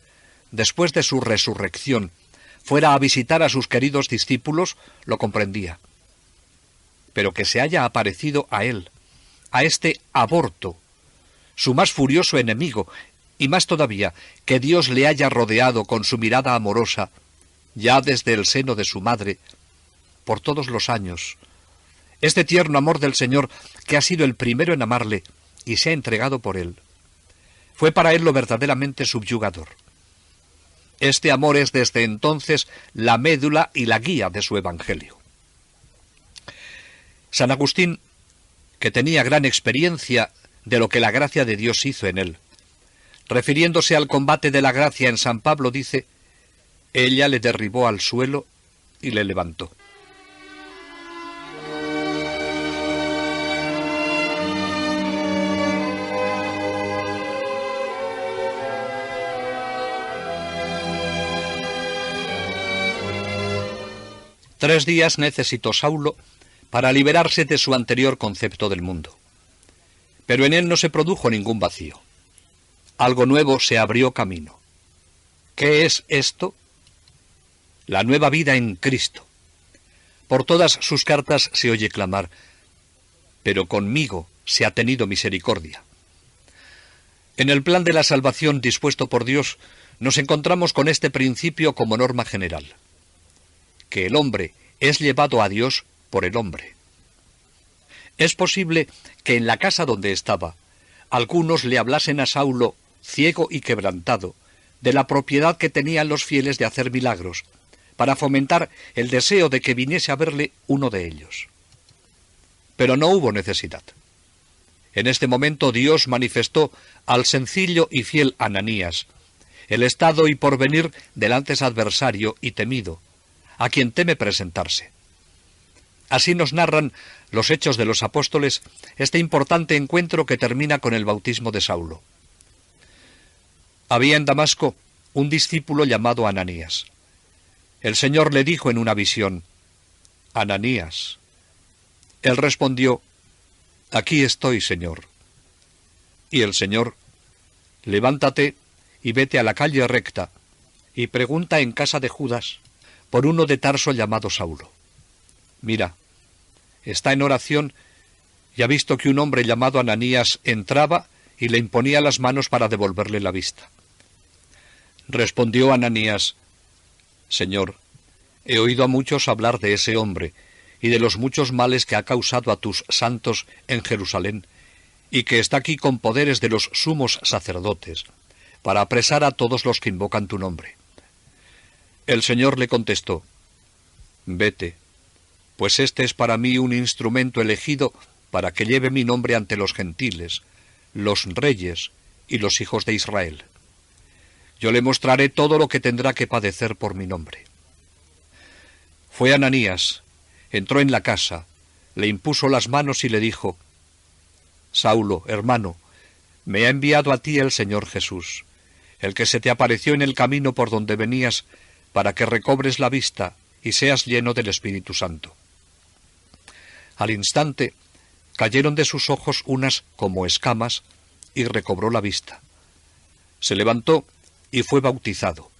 después de su resurrección, fuera a visitar a sus queridos discípulos, lo comprendía. Pero que se haya aparecido a él, a este aborto, su más furioso enemigo, y más todavía, que Dios le haya rodeado con su mirada amorosa, ya desde el seno de su madre, por todos los años, este tierno amor del Señor, que ha sido el primero en amarle y se ha entregado por él, fue para él lo verdaderamente subyugador. Este amor es desde entonces la médula y la guía de su evangelio. San Agustín, que tenía gran experiencia de lo que la gracia de Dios hizo en él, refiriéndose al combate de la gracia en San Pablo, dice: ella le derribó al suelo y le levantó. Tres días necesitó Saulo para liberarse de su anterior concepto del mundo. Pero en él no se produjo ningún vacío. Algo nuevo se abrió camino. ¿Qué es esto? La nueva vida en Cristo. Por todas sus cartas se oye clamar: pero conmigo se ha tenido misericordia. En el plan de la salvación dispuesto por Dios, nos encontramos con este principio como norma general: que el hombre es llevado a Dios por el hombre. Es posible que en la casa donde estaba, algunos le hablasen a Saulo, ciego y quebrantado, de la propiedad que tenían los fieles de hacer milagros, para fomentar el deseo de que viniese a verle uno de ellos. Pero no hubo necesidad. En este momento Dios manifestó al sencillo y fiel Ananías el estado y porvenir del antes adversario y temido, a quien teme presentarse. Así nos narran los Hechos de los Apóstoles este importante encuentro que termina con el bautismo de Saulo. Había en Damasco un discípulo llamado Ananías. El Señor le dijo en una visión: Ananías. Él respondió: aquí estoy, Señor. Y el Señor: levántate y vete a la calle recta, y pregunta en casa de Judas por uno de Tarso llamado Saulo. Mira, está en oración y ha visto que un hombre llamado Ananías entraba y le imponía las manos para devolverle la vista. Respondió Ananías: Señor, he oído a muchos hablar de ese hombre y de los muchos males que ha causado a tus santos en Jerusalén, y que está aquí con poderes de los sumos sacerdotes, para apresar a todos los que invocan tu nombre. El Señor le contestó: vete, pues este es para mí un instrumento elegido para que lleve mi nombre ante los gentiles, los reyes y los hijos de Israel. Yo le mostraré todo lo que tendrá que padecer por mi nombre. Fue Ananías, entró en la casa, le impuso las manos y le dijo: Saulo, hermano, me ha enviado a ti el Señor Jesús, el que se te apareció en el camino por donde venías, para que recobres la vista y seas lleno del Espíritu Santo. Al instante cayeron de sus ojos unas como escamas y recobró la vista. Se levantó y fue bautizado.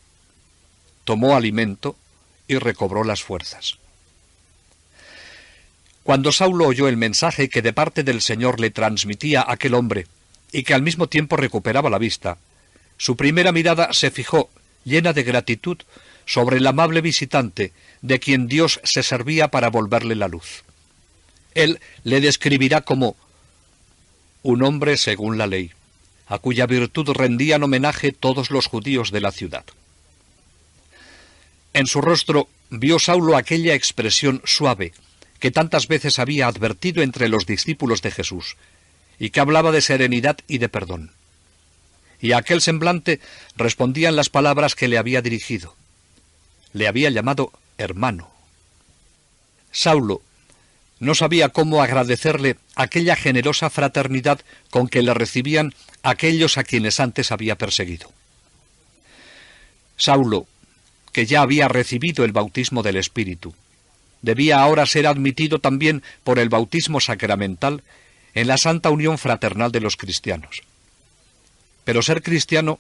Tomó alimento y recobró las fuerzas. Cuando Saulo oyó el mensaje que de parte del Señor le transmitía aquel hombre, y que al mismo tiempo recuperaba la vista, su primera mirada se fijó, llena de gratitud, sobre el amable visitante, de quien Dios se servía para volverle la luz. Él le describirá como un hombre según la ley, a cuya virtud rendían homenaje todos los judíos de la ciudad. En su rostro vio Saulo aquella expresión suave que tantas veces había advertido entre los discípulos de Jesús, y que hablaba de serenidad y de perdón. Y a aquel semblante respondían las palabras que le había dirigido. Le había llamado hermano. Saulo no sabía cómo agradecerle aquella generosa fraternidad con que le recibían aquellos a quienes antes había perseguido. Saulo, que ya había recibido el bautismo del Espíritu, debía ahora ser admitido también por el bautismo sacramental en la santa unión fraternal de los cristianos. Pero ser cristiano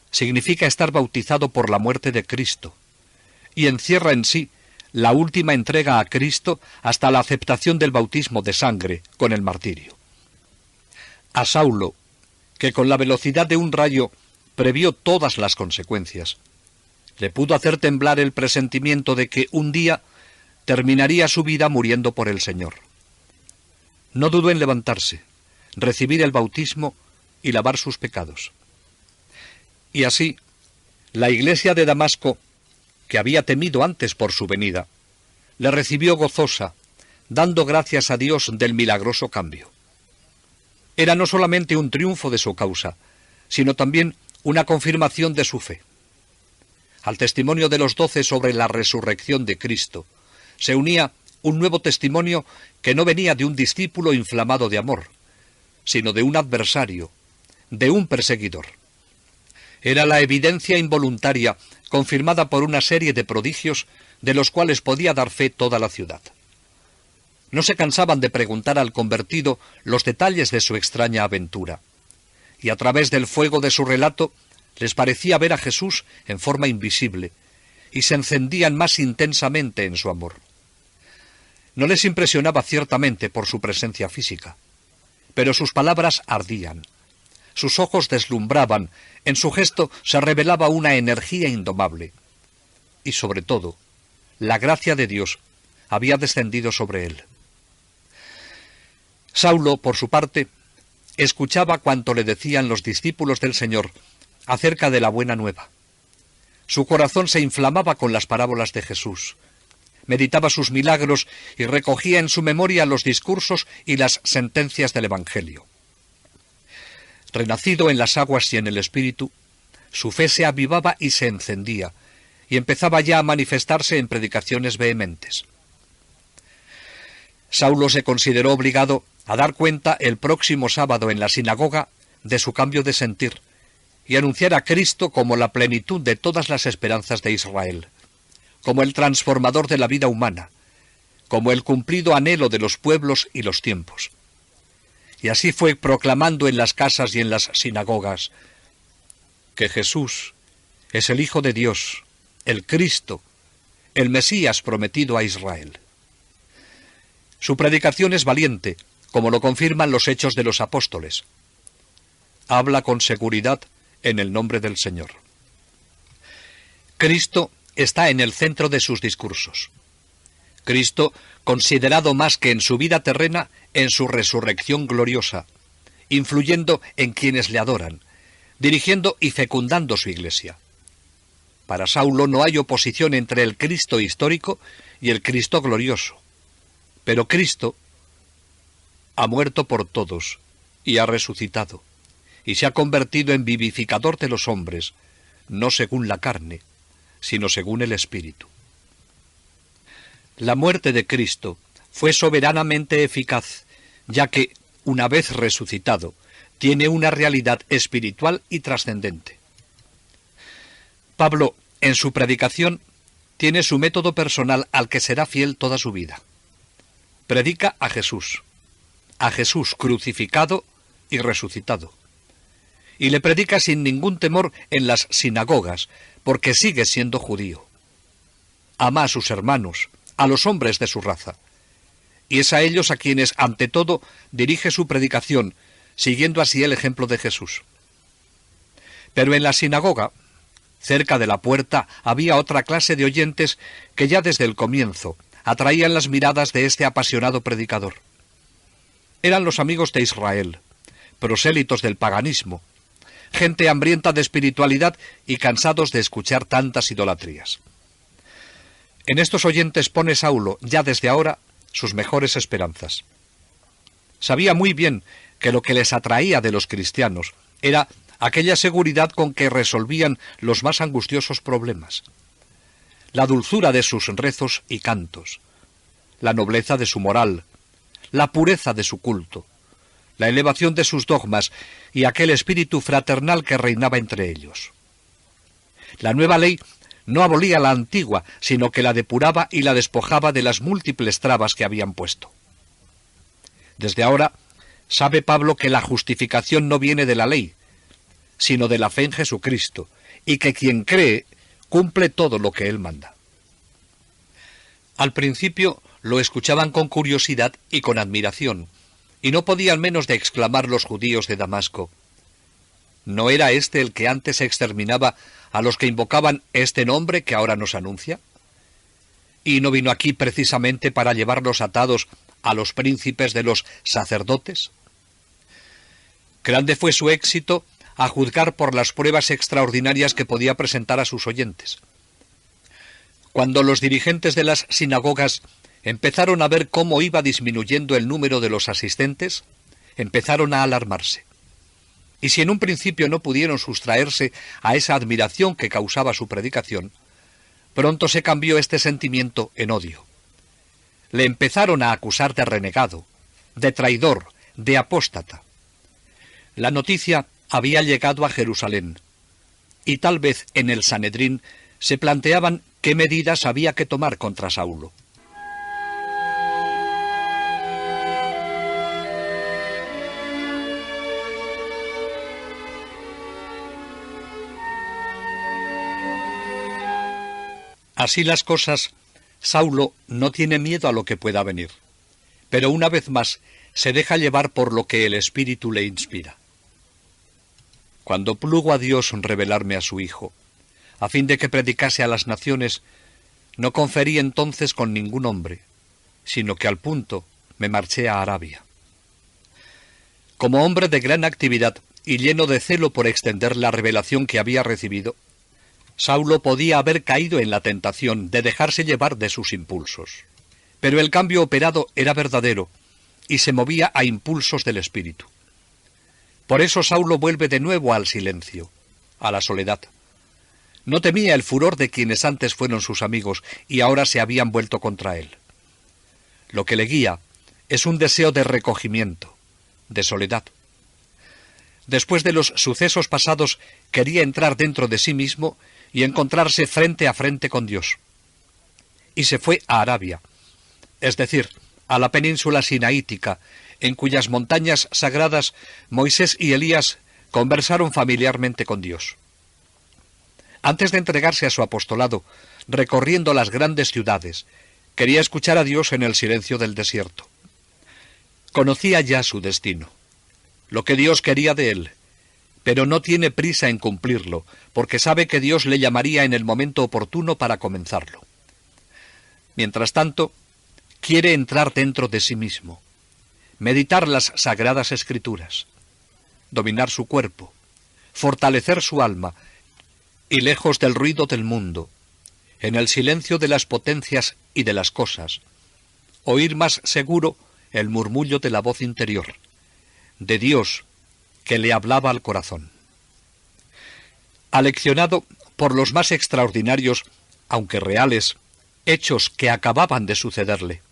significa estar bautizado por la muerte de Cristo, y encierra en sí la última entrega a Cristo hasta la aceptación del bautismo de sangre con el martirio. A Saulo, que con la velocidad de un rayo previó todas las consecuencias, le pudo hacer temblar el presentimiento de que un día terminaría su vida muriendo por el Señor. No dudó en levantarse, recibir el bautismo y lavar sus pecados. Y así, la iglesia de Damasco, que había temido antes por su venida, le recibió gozosa, dando gracias a Dios del milagroso cambio. Era no solamente un triunfo de su causa, sino también una confirmación de su fe. Al testimonio de los 12 sobre la resurrección de Cristo, se unía un nuevo testimonio que no venía de un discípulo inflamado de amor, sino de un adversario, de un perseguidor. Era la evidencia involuntaria confirmada por una serie de prodigios de los cuales podía dar fe toda la ciudad. No se cansaban de preguntar al convertido los detalles de su extraña aventura, y a través del fuego de su relato les parecía ver a Jesús en forma invisible, y se encendían más intensamente en su amor. No les impresionaba ciertamente por su presencia física, pero sus palabras ardían, sus ojos deslumbraban, en su gesto se revelaba una energía indomable, y sobre todo, la gracia de Dios había descendido sobre él. Saulo, por su parte, escuchaba cuanto le decían los discípulos del Señor acerca de la buena nueva. Su corazón se inflamaba con las parábolas de Jesús, meditaba sus milagros y recogía en su memoria los discursos y las sentencias del Evangelio. Renacido en las aguas y en el Espíritu, su fe se avivaba y se encendía, y empezaba ya a manifestarse en predicaciones vehementes. Saulo se consideró obligado a dar cuenta el próximo sábado en la sinagoga de su cambio de sentir, y anunciar a Cristo como la plenitud de todas las esperanzas de Israel, como el transformador de la vida humana, como el cumplido anhelo de los pueblos y los tiempos. Y así fue proclamando en las casas y en las sinagogas que Jesús es el Hijo de Dios, el Cristo, el Mesías prometido a Israel. Su predicación es valiente, como lo confirman los hechos de los apóstoles. Habla con seguridad en el nombre del Señor. Cristo está en el centro de sus discursos. Cristo, considerado más que en su vida terrena, en su resurrección gloriosa, influyendo en quienes le adoran, dirigiendo y fecundando su iglesia. Para Saulo no hay oposición entre el Cristo histórico y el Cristo glorioso. Pero Cristo ha muerto por todos y ha resucitado, y se ha convertido en vivificador de los hombres, no según la carne, sino según el Espíritu. La muerte de Cristo fue soberanamente eficaz, ya que, una vez resucitado, tiene una realidad espiritual y trascendente. Pablo, en su predicación, tiene su método personal al que será fiel toda su vida. Predica a Jesús crucificado y resucitado. Y le predica sin ningún temor en las sinagogas, porque sigue siendo judío. Ama a sus hermanos, a los hombres de su raza. Y es a ellos a quienes, ante todo, dirige su predicación, siguiendo así el ejemplo de Jesús. Pero en la sinagoga, cerca de la puerta, había otra clase de oyentes que ya desde el comienzo atraían las miradas de este apasionado predicador. Eran los amigos de Israel, prosélitos del paganismo, gente hambrienta de espiritualidad y cansados de escuchar tantas idolatrías. En estos oyentes pone Saulo, ya desde ahora, sus mejores esperanzas. Sabía muy bien que lo que les atraía de los cristianos era aquella seguridad con que resolvían los más angustiosos problemas, la dulzura de sus rezos y cantos, la nobleza de su moral, la pureza de su culto, la elevación de sus dogmas y aquel espíritu fraternal que reinaba entre ellos. La nueva ley no abolía la antigua, sino que la depuraba y la despojaba de las múltiples trabas que habían puesto. Desde ahora, sabe Pablo que la justificación no viene de la ley, sino de la fe en Jesucristo, y que quien cree cumple todo lo que él manda. Al principio lo escuchaban con curiosidad y con admiración, y no podían menos de exclamar los judíos de Damasco: ¿no era este el que antes exterminaba a los que invocaban este nombre que ahora nos anuncia? ¿Y no vino aquí precisamente para llevarlos atados a los príncipes de los sacerdotes? Grande fue su éxito a juzgar por las pruebas extraordinarias que podía presentar a sus oyentes. Cuando los dirigentes de las sinagogas empezaron a ver cómo iba disminuyendo el número de los asistentes, empezaron a alarmarse. Y si en un principio no pudieron sustraerse a esa admiración que causaba su predicación, pronto se cambió este sentimiento en odio. Le empezaron a acusar de renegado, de traidor, de apóstata. La noticia había llegado a Jerusalén, y tal vez en el Sanedrín se planteaban qué medidas había que tomar contra Saulo. Así las cosas, Saulo no tiene miedo a lo que pueda venir, pero una vez más se deja llevar por lo que el Espíritu le inspira. Cuando plugo a Dios revelarme a su Hijo, a fin de que predicase a las naciones, no conferí entonces con ningún hombre, sino que al punto me marché a Arabia. Como hombre de gran actividad y lleno de celo por extender la revelación que había recibido, Saulo podía haber caído en la tentación de dejarse llevar de sus impulsos. Pero el cambio operado era verdadero y se movía a impulsos del espíritu. Por eso Saulo vuelve de nuevo al silencio, a la soledad. No temía el furor de quienes antes fueron sus amigos y ahora se habían vuelto contra él. Lo que le guía es un deseo de recogimiento, de soledad. Después de los sucesos pasados, quería entrar dentro de sí mismo y encontrarse frente a frente con Dios. Y se fue a Arabia, es decir, a la península sinaítica, en cuyas montañas sagradas Moisés y Elías conversaron familiarmente con Dios. Antes de entregarse a su apostolado, recorriendo las grandes ciudades, quería escuchar a Dios en el silencio del desierto. Conocía ya su destino, lo que Dios quería de él, pero no tiene prisa en cumplirlo, porque sabe que Dios le llamaría en el momento oportuno para comenzarlo. Mientras tanto, quiere entrar dentro de sí mismo, meditar las sagradas escrituras, dominar su cuerpo, fortalecer su alma, y lejos del ruido del mundo, en el silencio de las potencias y de las cosas, oír más seguro el murmullo de la voz interior, de Dios que le hablaba al corazón. Aleccionado por los más extraordinarios, aunque reales, hechos que acababan de sucederle,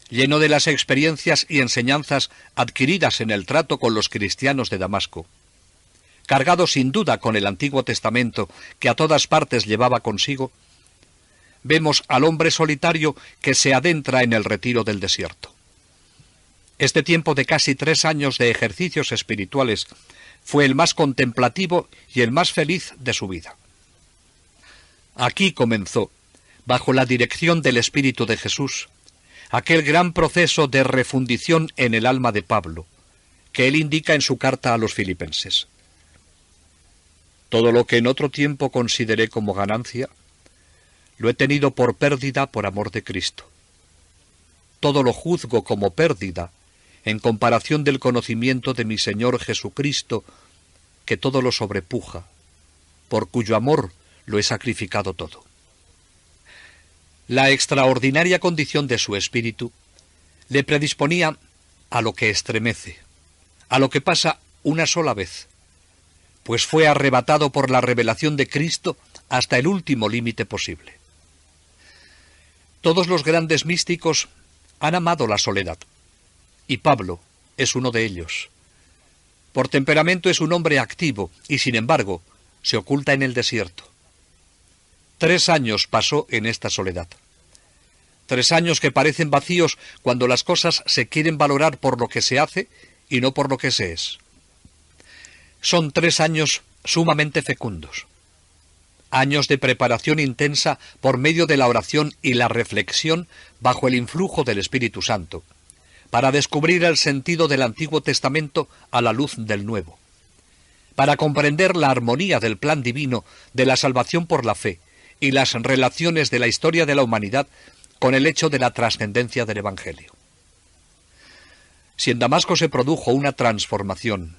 lleno de las experiencias y enseñanzas adquiridas en el trato con los cristianos de Damasco, cargado sin duda con el Antiguo Testamento que a todas partes llevaba consigo, vemos al hombre solitario que se adentra en el retiro del desierto. Este tiempo de casi 3 años de ejercicios espirituales fue el más contemplativo y el más feliz de su vida. Aquí comenzó, bajo la dirección del Espíritu de Jesús, aquel gran proceso de refundición en el alma de Pablo, que él indica en su carta a los filipenses. Todo lo que en otro tiempo consideré como ganancia, lo he tenido por pérdida por amor de Cristo. Todo lo juzgo como pérdida en comparación del conocimiento de mi Señor Jesucristo, que todo lo sobrepuja, por cuyo amor lo he sacrificado todo. La extraordinaria condición de su espíritu le predisponía a lo que estremece, a lo que pasa una sola vez, pues fue arrebatado por la revelación de Cristo hasta el último límite posible. Todos los grandes místicos han amado la soledad, y Pablo es uno de ellos. Por temperamento es un hombre activo y, sin embargo, se oculta en el desierto. 3 años pasó en esta soledad. 3 años que parecen vacíos cuando las cosas se quieren valorar por lo que se hace y no por lo que se es. Son 3 años sumamente fecundos. Años de preparación intensa por medio de la oración y la reflexión bajo el influjo del Espíritu Santo, para descubrir el sentido del Antiguo Testamento a la luz del Nuevo, para comprender la armonía del plan divino de la salvación por la fe y las relaciones de la historia de la humanidad con el hecho de la trascendencia del Evangelio. Si en Damasco se produjo una transformación,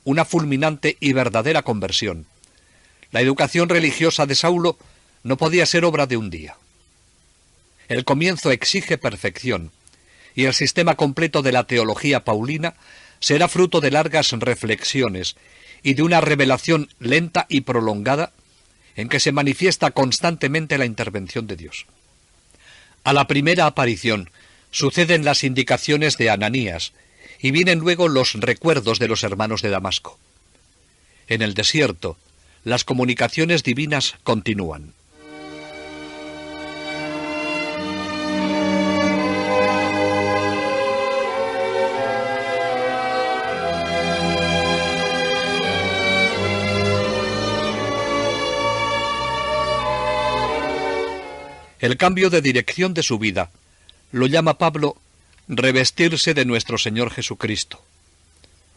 una fulminante y verdadera conversión, la educación religiosa de Saulo no podía ser obra de un día. El comienzo exige perfección, y el sistema completo de la teología paulina será fruto de largas reflexiones y de una revelación lenta y prolongada en que se manifiesta constantemente la intervención de Dios. A la primera aparición suceden las indicaciones de Ananías y vienen luego los recuerdos de los hermanos de Damasco. En el desierto, las comunicaciones divinas continúan. El cambio de dirección de su vida lo llama Pablo revestirse de nuestro Señor Jesucristo,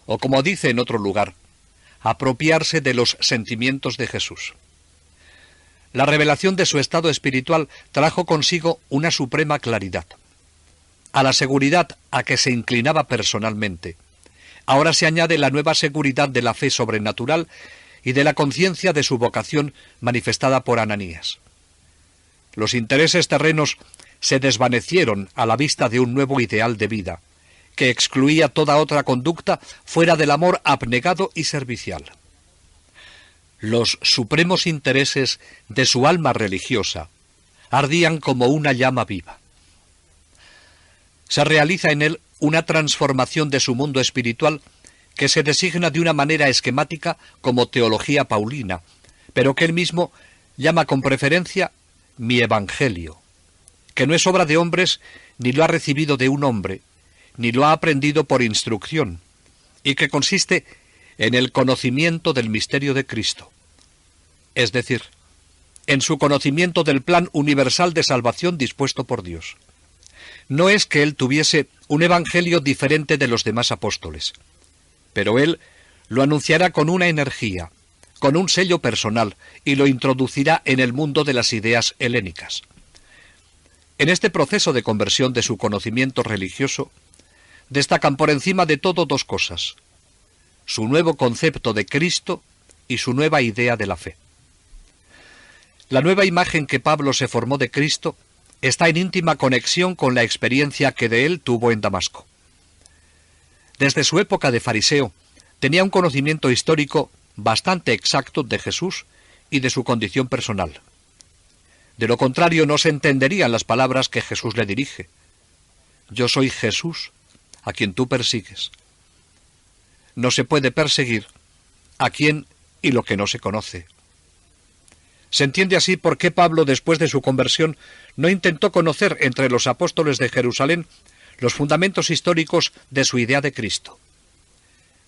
o como dice en otro lugar, apropiarse de los sentimientos de Jesús. La revelación de su estado espiritual trajo consigo una suprema claridad. A la seguridad a que se inclinaba personalmente, ahora se añade la nueva seguridad de la fe sobrenatural y de la conciencia de su vocación manifestada por Ananías. Los intereses terrenos se desvanecieron a la vista de un nuevo ideal de vida, que excluía toda otra conducta fuera del amor abnegado y servicial. Los supremos intereses de su alma religiosa ardían como una llama viva. Se realiza en él una transformación de su mundo espiritual que se designa de una manera esquemática como teología paulina, pero que él mismo llama con preferencia mi Evangelio, que no es obra de hombres, ni lo ha recibido de un hombre, ni lo ha aprendido por instrucción, y que consiste en el conocimiento del misterio de Cristo, es decir, en su conocimiento del plan universal de salvación dispuesto por Dios. No es que él tuviese un evangelio diferente de los demás apóstoles, pero él lo anunciará con una energía, con un sello personal, y lo introducirá en el mundo de las ideas helénicas. En este proceso de conversión de su conocimiento religioso, destacan por encima de todo 2 cosas: su nuevo concepto de Cristo y su nueva idea de la fe. La nueva imagen que Pablo se formó de Cristo está en íntima conexión con la experiencia que de él tuvo en Damasco. Desde su época de fariseo, tenía un conocimiento histórico bastante exacto de Jesús y de su condición personal. De lo contrario, no se entenderían las palabras que Jesús le dirige. Yo soy Jesús, a quien tú persigues. No se puede perseguir a quien y lo que no se conoce. Se entiende así por qué Pablo, después de su conversión, no intentó conocer entre los apóstoles de Jerusalén los fundamentos históricos de su idea de Cristo.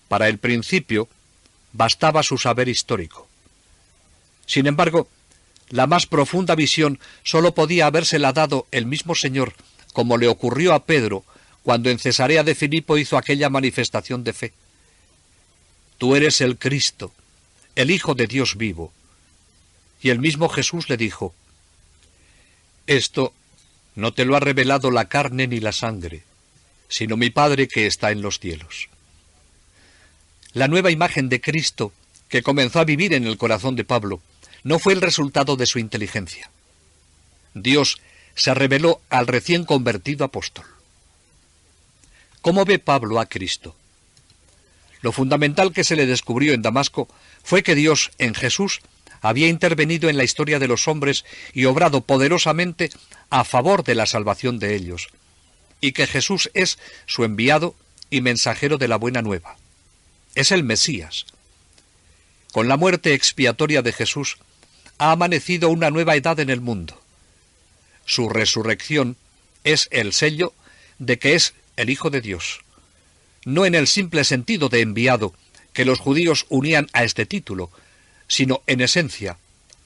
Para el principio, bastaba su saber histórico. Sin embargo, la más profunda visión sólo podía habérsela dado el mismo Señor, como le ocurrió a Pedro cuando en Cesarea de Filipo hizo aquella manifestación de fe. Tú eres el Cristo, el Hijo de Dios vivo. Y el mismo Jesús le dijo: esto no te lo ha revelado la carne ni la sangre, sino mi Padre que está en los cielos. La nueva imagen de Cristo que comenzó a vivir en el corazón de Pablo no fue el resultado de su inteligencia. Dios se reveló al recién convertido apóstol. ¿Cómo ve Pablo a Cristo? Lo fundamental que se le descubrió en Damasco fue que Dios, en Jesús, había intervenido en la historia de los hombres y obrado poderosamente a favor de la salvación de ellos, y que Jesús es su enviado y mensajero de la buena nueva. Es el Mesías. Con la muerte expiatoria de Jesús, ha amanecido una nueva edad en el mundo. Su resurrección es el sello de que es el Hijo de Dios, no en el simple sentido de enviado que los judíos unían a este título, sino en esencia,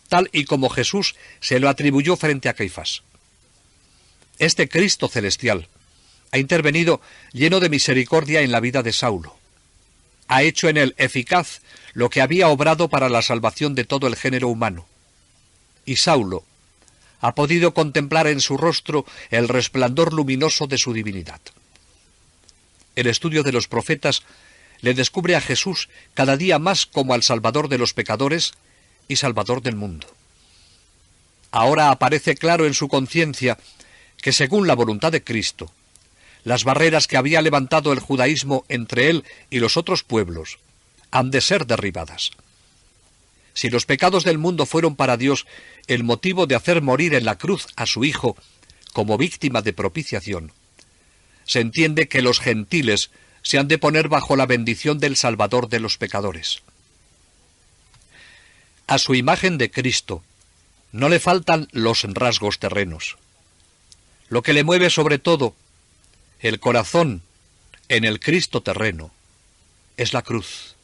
tal y como Jesús se lo atribuyó frente a Caifás. Este Cristo celestial ha intervenido lleno de misericordia en la vida de Saulo. Ha hecho en él eficaz lo que había obrado para la salvación de todo el género humano. Y Saulo ha podido contemplar en su rostro el resplandor luminoso de su divinidad. El estudio de los profetas le descubre a Jesús cada día más como al Salvador de los pecadores y Salvador del mundo. Ahora aparece claro en su conciencia que, según la voluntad de Cristo, las barreras que había levantado el judaísmo entre él y los otros pueblos han de ser derribadas. Si los pecados del mundo fueron para Dios el motivo de hacer morir en la cruz a su Hijo como víctima de propiciación, se entiende que los gentiles se han de poner bajo la bendición del Salvador de los pecadores. A su imagen de Cristo no le faltan los rasgos terrenos. Lo que le mueve sobre todo el corazón en el Cristo terreno es la cruz,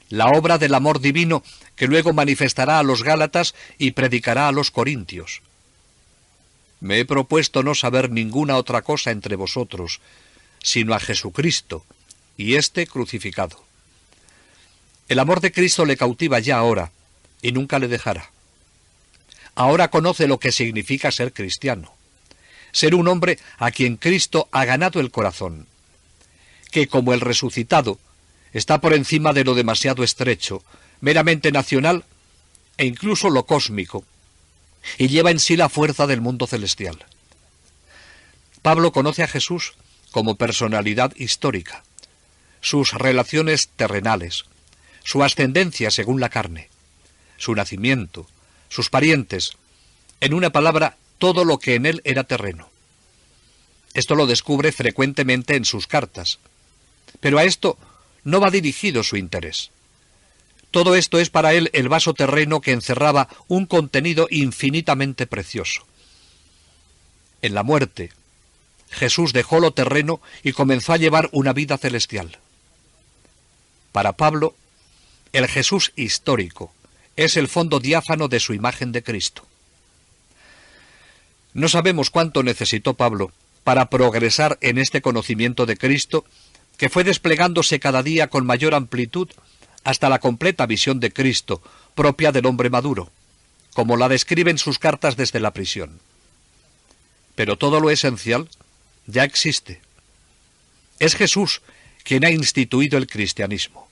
la obra del amor divino que luego manifestará a los Gálatas y predicará a los Corintios. Me he propuesto no saber ninguna otra cosa entre vosotros, sino a Jesucristo, y éste crucificado. El amor de Cristo le cautiva ya ahora, y nunca le dejará. Ahora conoce lo que significa ser cristiano, ser un hombre a quien Cristo ha ganado el corazón, que como el resucitado está por encima de lo demasiado estrecho, meramente nacional e incluso lo cósmico, y lleva en sí la fuerza del mundo celestial. Pablo conoce a Jesús como personalidad histórica, sus relaciones terrenales, su ascendencia según la carne, su nacimiento, sus parientes, en una palabra, todo lo que en él era terreno. Esto lo descubre frecuentemente en sus cartas, pero a esto no va dirigido su interés. Todo esto es para él el vaso terreno que encerraba un contenido infinitamente precioso. En la muerte, Jesús dejó lo terreno y comenzó a llevar una vida celestial. Para Pablo, el Jesús histórico es el fondo diáfano de su imagen de Cristo. No sabemos cuánto necesitó Pablo para progresar en este conocimiento de Cristo, que fue desplegándose cada día con mayor amplitud hasta la completa visión de Cristo, propia del hombre maduro, como la describen sus cartas desde la prisión. Pero todo lo esencial ya existe. Es Jesús quien ha instituido el cristianismo.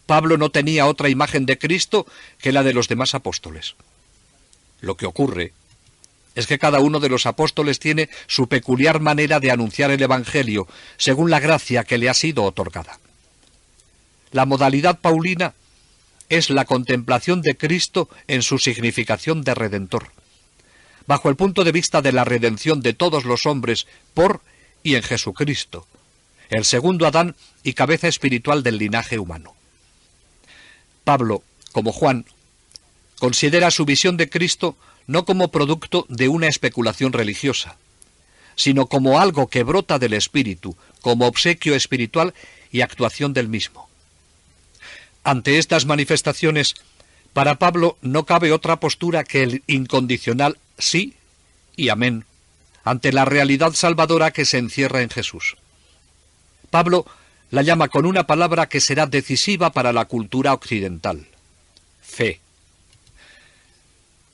Pablo no tenía otra imagen de Cristo que la de los demás apóstoles. Lo que ocurre es que cada uno de los apóstoles tiene su peculiar manera de anunciar el Evangelio, según la gracia que le ha sido otorgada. La modalidad paulina es la contemplación de Cristo en su significación de Redentor, bajo el punto de vista de la redención de todos los hombres por y en Jesucristo, el segundo Adán y cabeza espiritual del linaje humano. Pablo, como Juan, considera su visión de Cristo no como producto de una especulación religiosa, sino como algo que brota del Espíritu, como obsequio espiritual y actuación del mismo. Ante estas manifestaciones, para Pablo no cabe otra postura que el incondicional sí y amén, ante la realidad salvadora que se encierra en Jesús. Pablo la llama con una palabra que será decisiva para la cultura occidental: fe.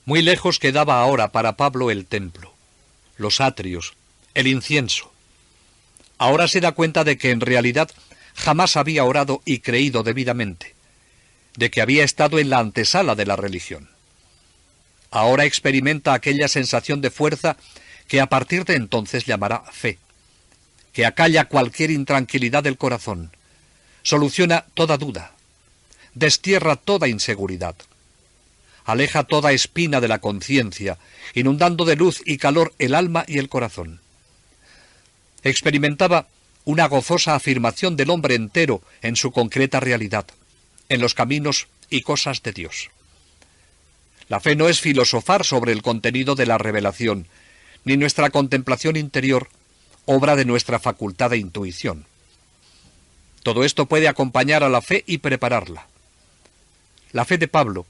Muy lejos quedaba ahora para Pablo el templo, los atrios, el incienso. Ahora se da cuenta de que en realidad jamás había orado y creído debidamente, de que había estado en la antesala de la religión. Ahora experimenta aquella sensación de fuerza que a partir de entonces llamará fe, que acalla cualquier intranquilidad del corazón, soluciona toda duda, destierra toda inseguridad, aleja toda espina de la conciencia, inundando de luz y calor el alma y el corazón. Experimentaba una gozosa afirmación del hombre entero en su concreta realidad, en los caminos y cosas de Dios. La fe no es filosofar sobre el contenido de la revelación, ni nuestra contemplación interior, obra de nuestra facultad de intuición. Todo esto puede acompañar a la fe y prepararla. La fe de Pablo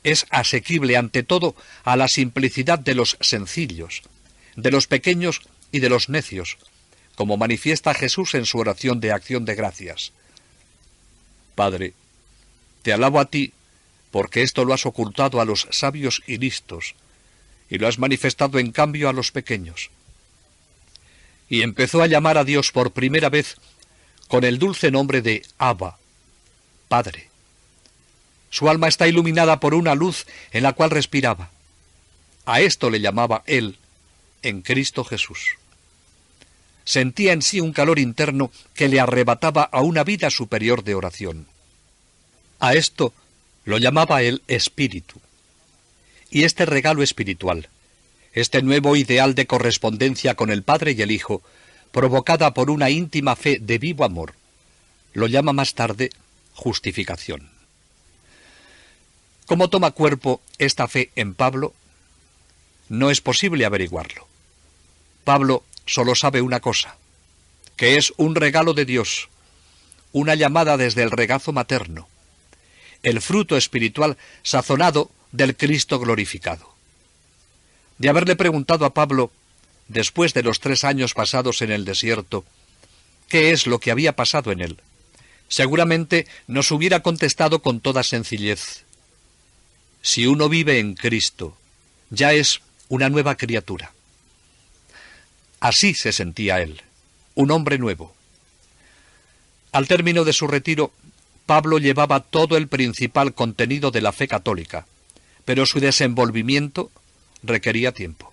es asequible ante todo a la simplicidad de los sencillos, de los pequeños y de los necios, como manifiesta Jesús en su oración de acción de gracias. Padre, te alabo a ti, porque esto lo has ocultado a los sabios y listos, y lo has manifestado en cambio a los pequeños. Y empezó a llamar a Dios por primera vez con el dulce nombre de Abba, Padre. Su alma está iluminada por una luz en la cual respiraba. A esto le llamaba él en Cristo Jesús. Sentía en sí un calor interno que le arrebataba a una vida superior de oración. A esto lo llamaba el Espíritu. Y este regalo espiritual, este nuevo ideal de correspondencia con el Padre y el Hijo, provocada por una íntima fe de vivo amor, lo llama más tarde justificación. ¿Cómo toma cuerpo esta fe en Pablo? No es posible averiguarlo. Pablo solo sabe una cosa, que es un regalo de Dios, una llamada desde el regazo materno, el fruto espiritual sazonado del Cristo glorificado. De haberle preguntado a Pablo, después de los 3 años pasados en el desierto, qué es lo que había pasado en él, seguramente nos hubiera contestado con toda sencillez: si uno vive en Cristo, ya es una nueva criatura. Así se sentía él, un hombre nuevo. Al término de su retiro, Pablo llevaba todo el principal contenido de la fe católica, pero su desenvolvimiento requería tiempo.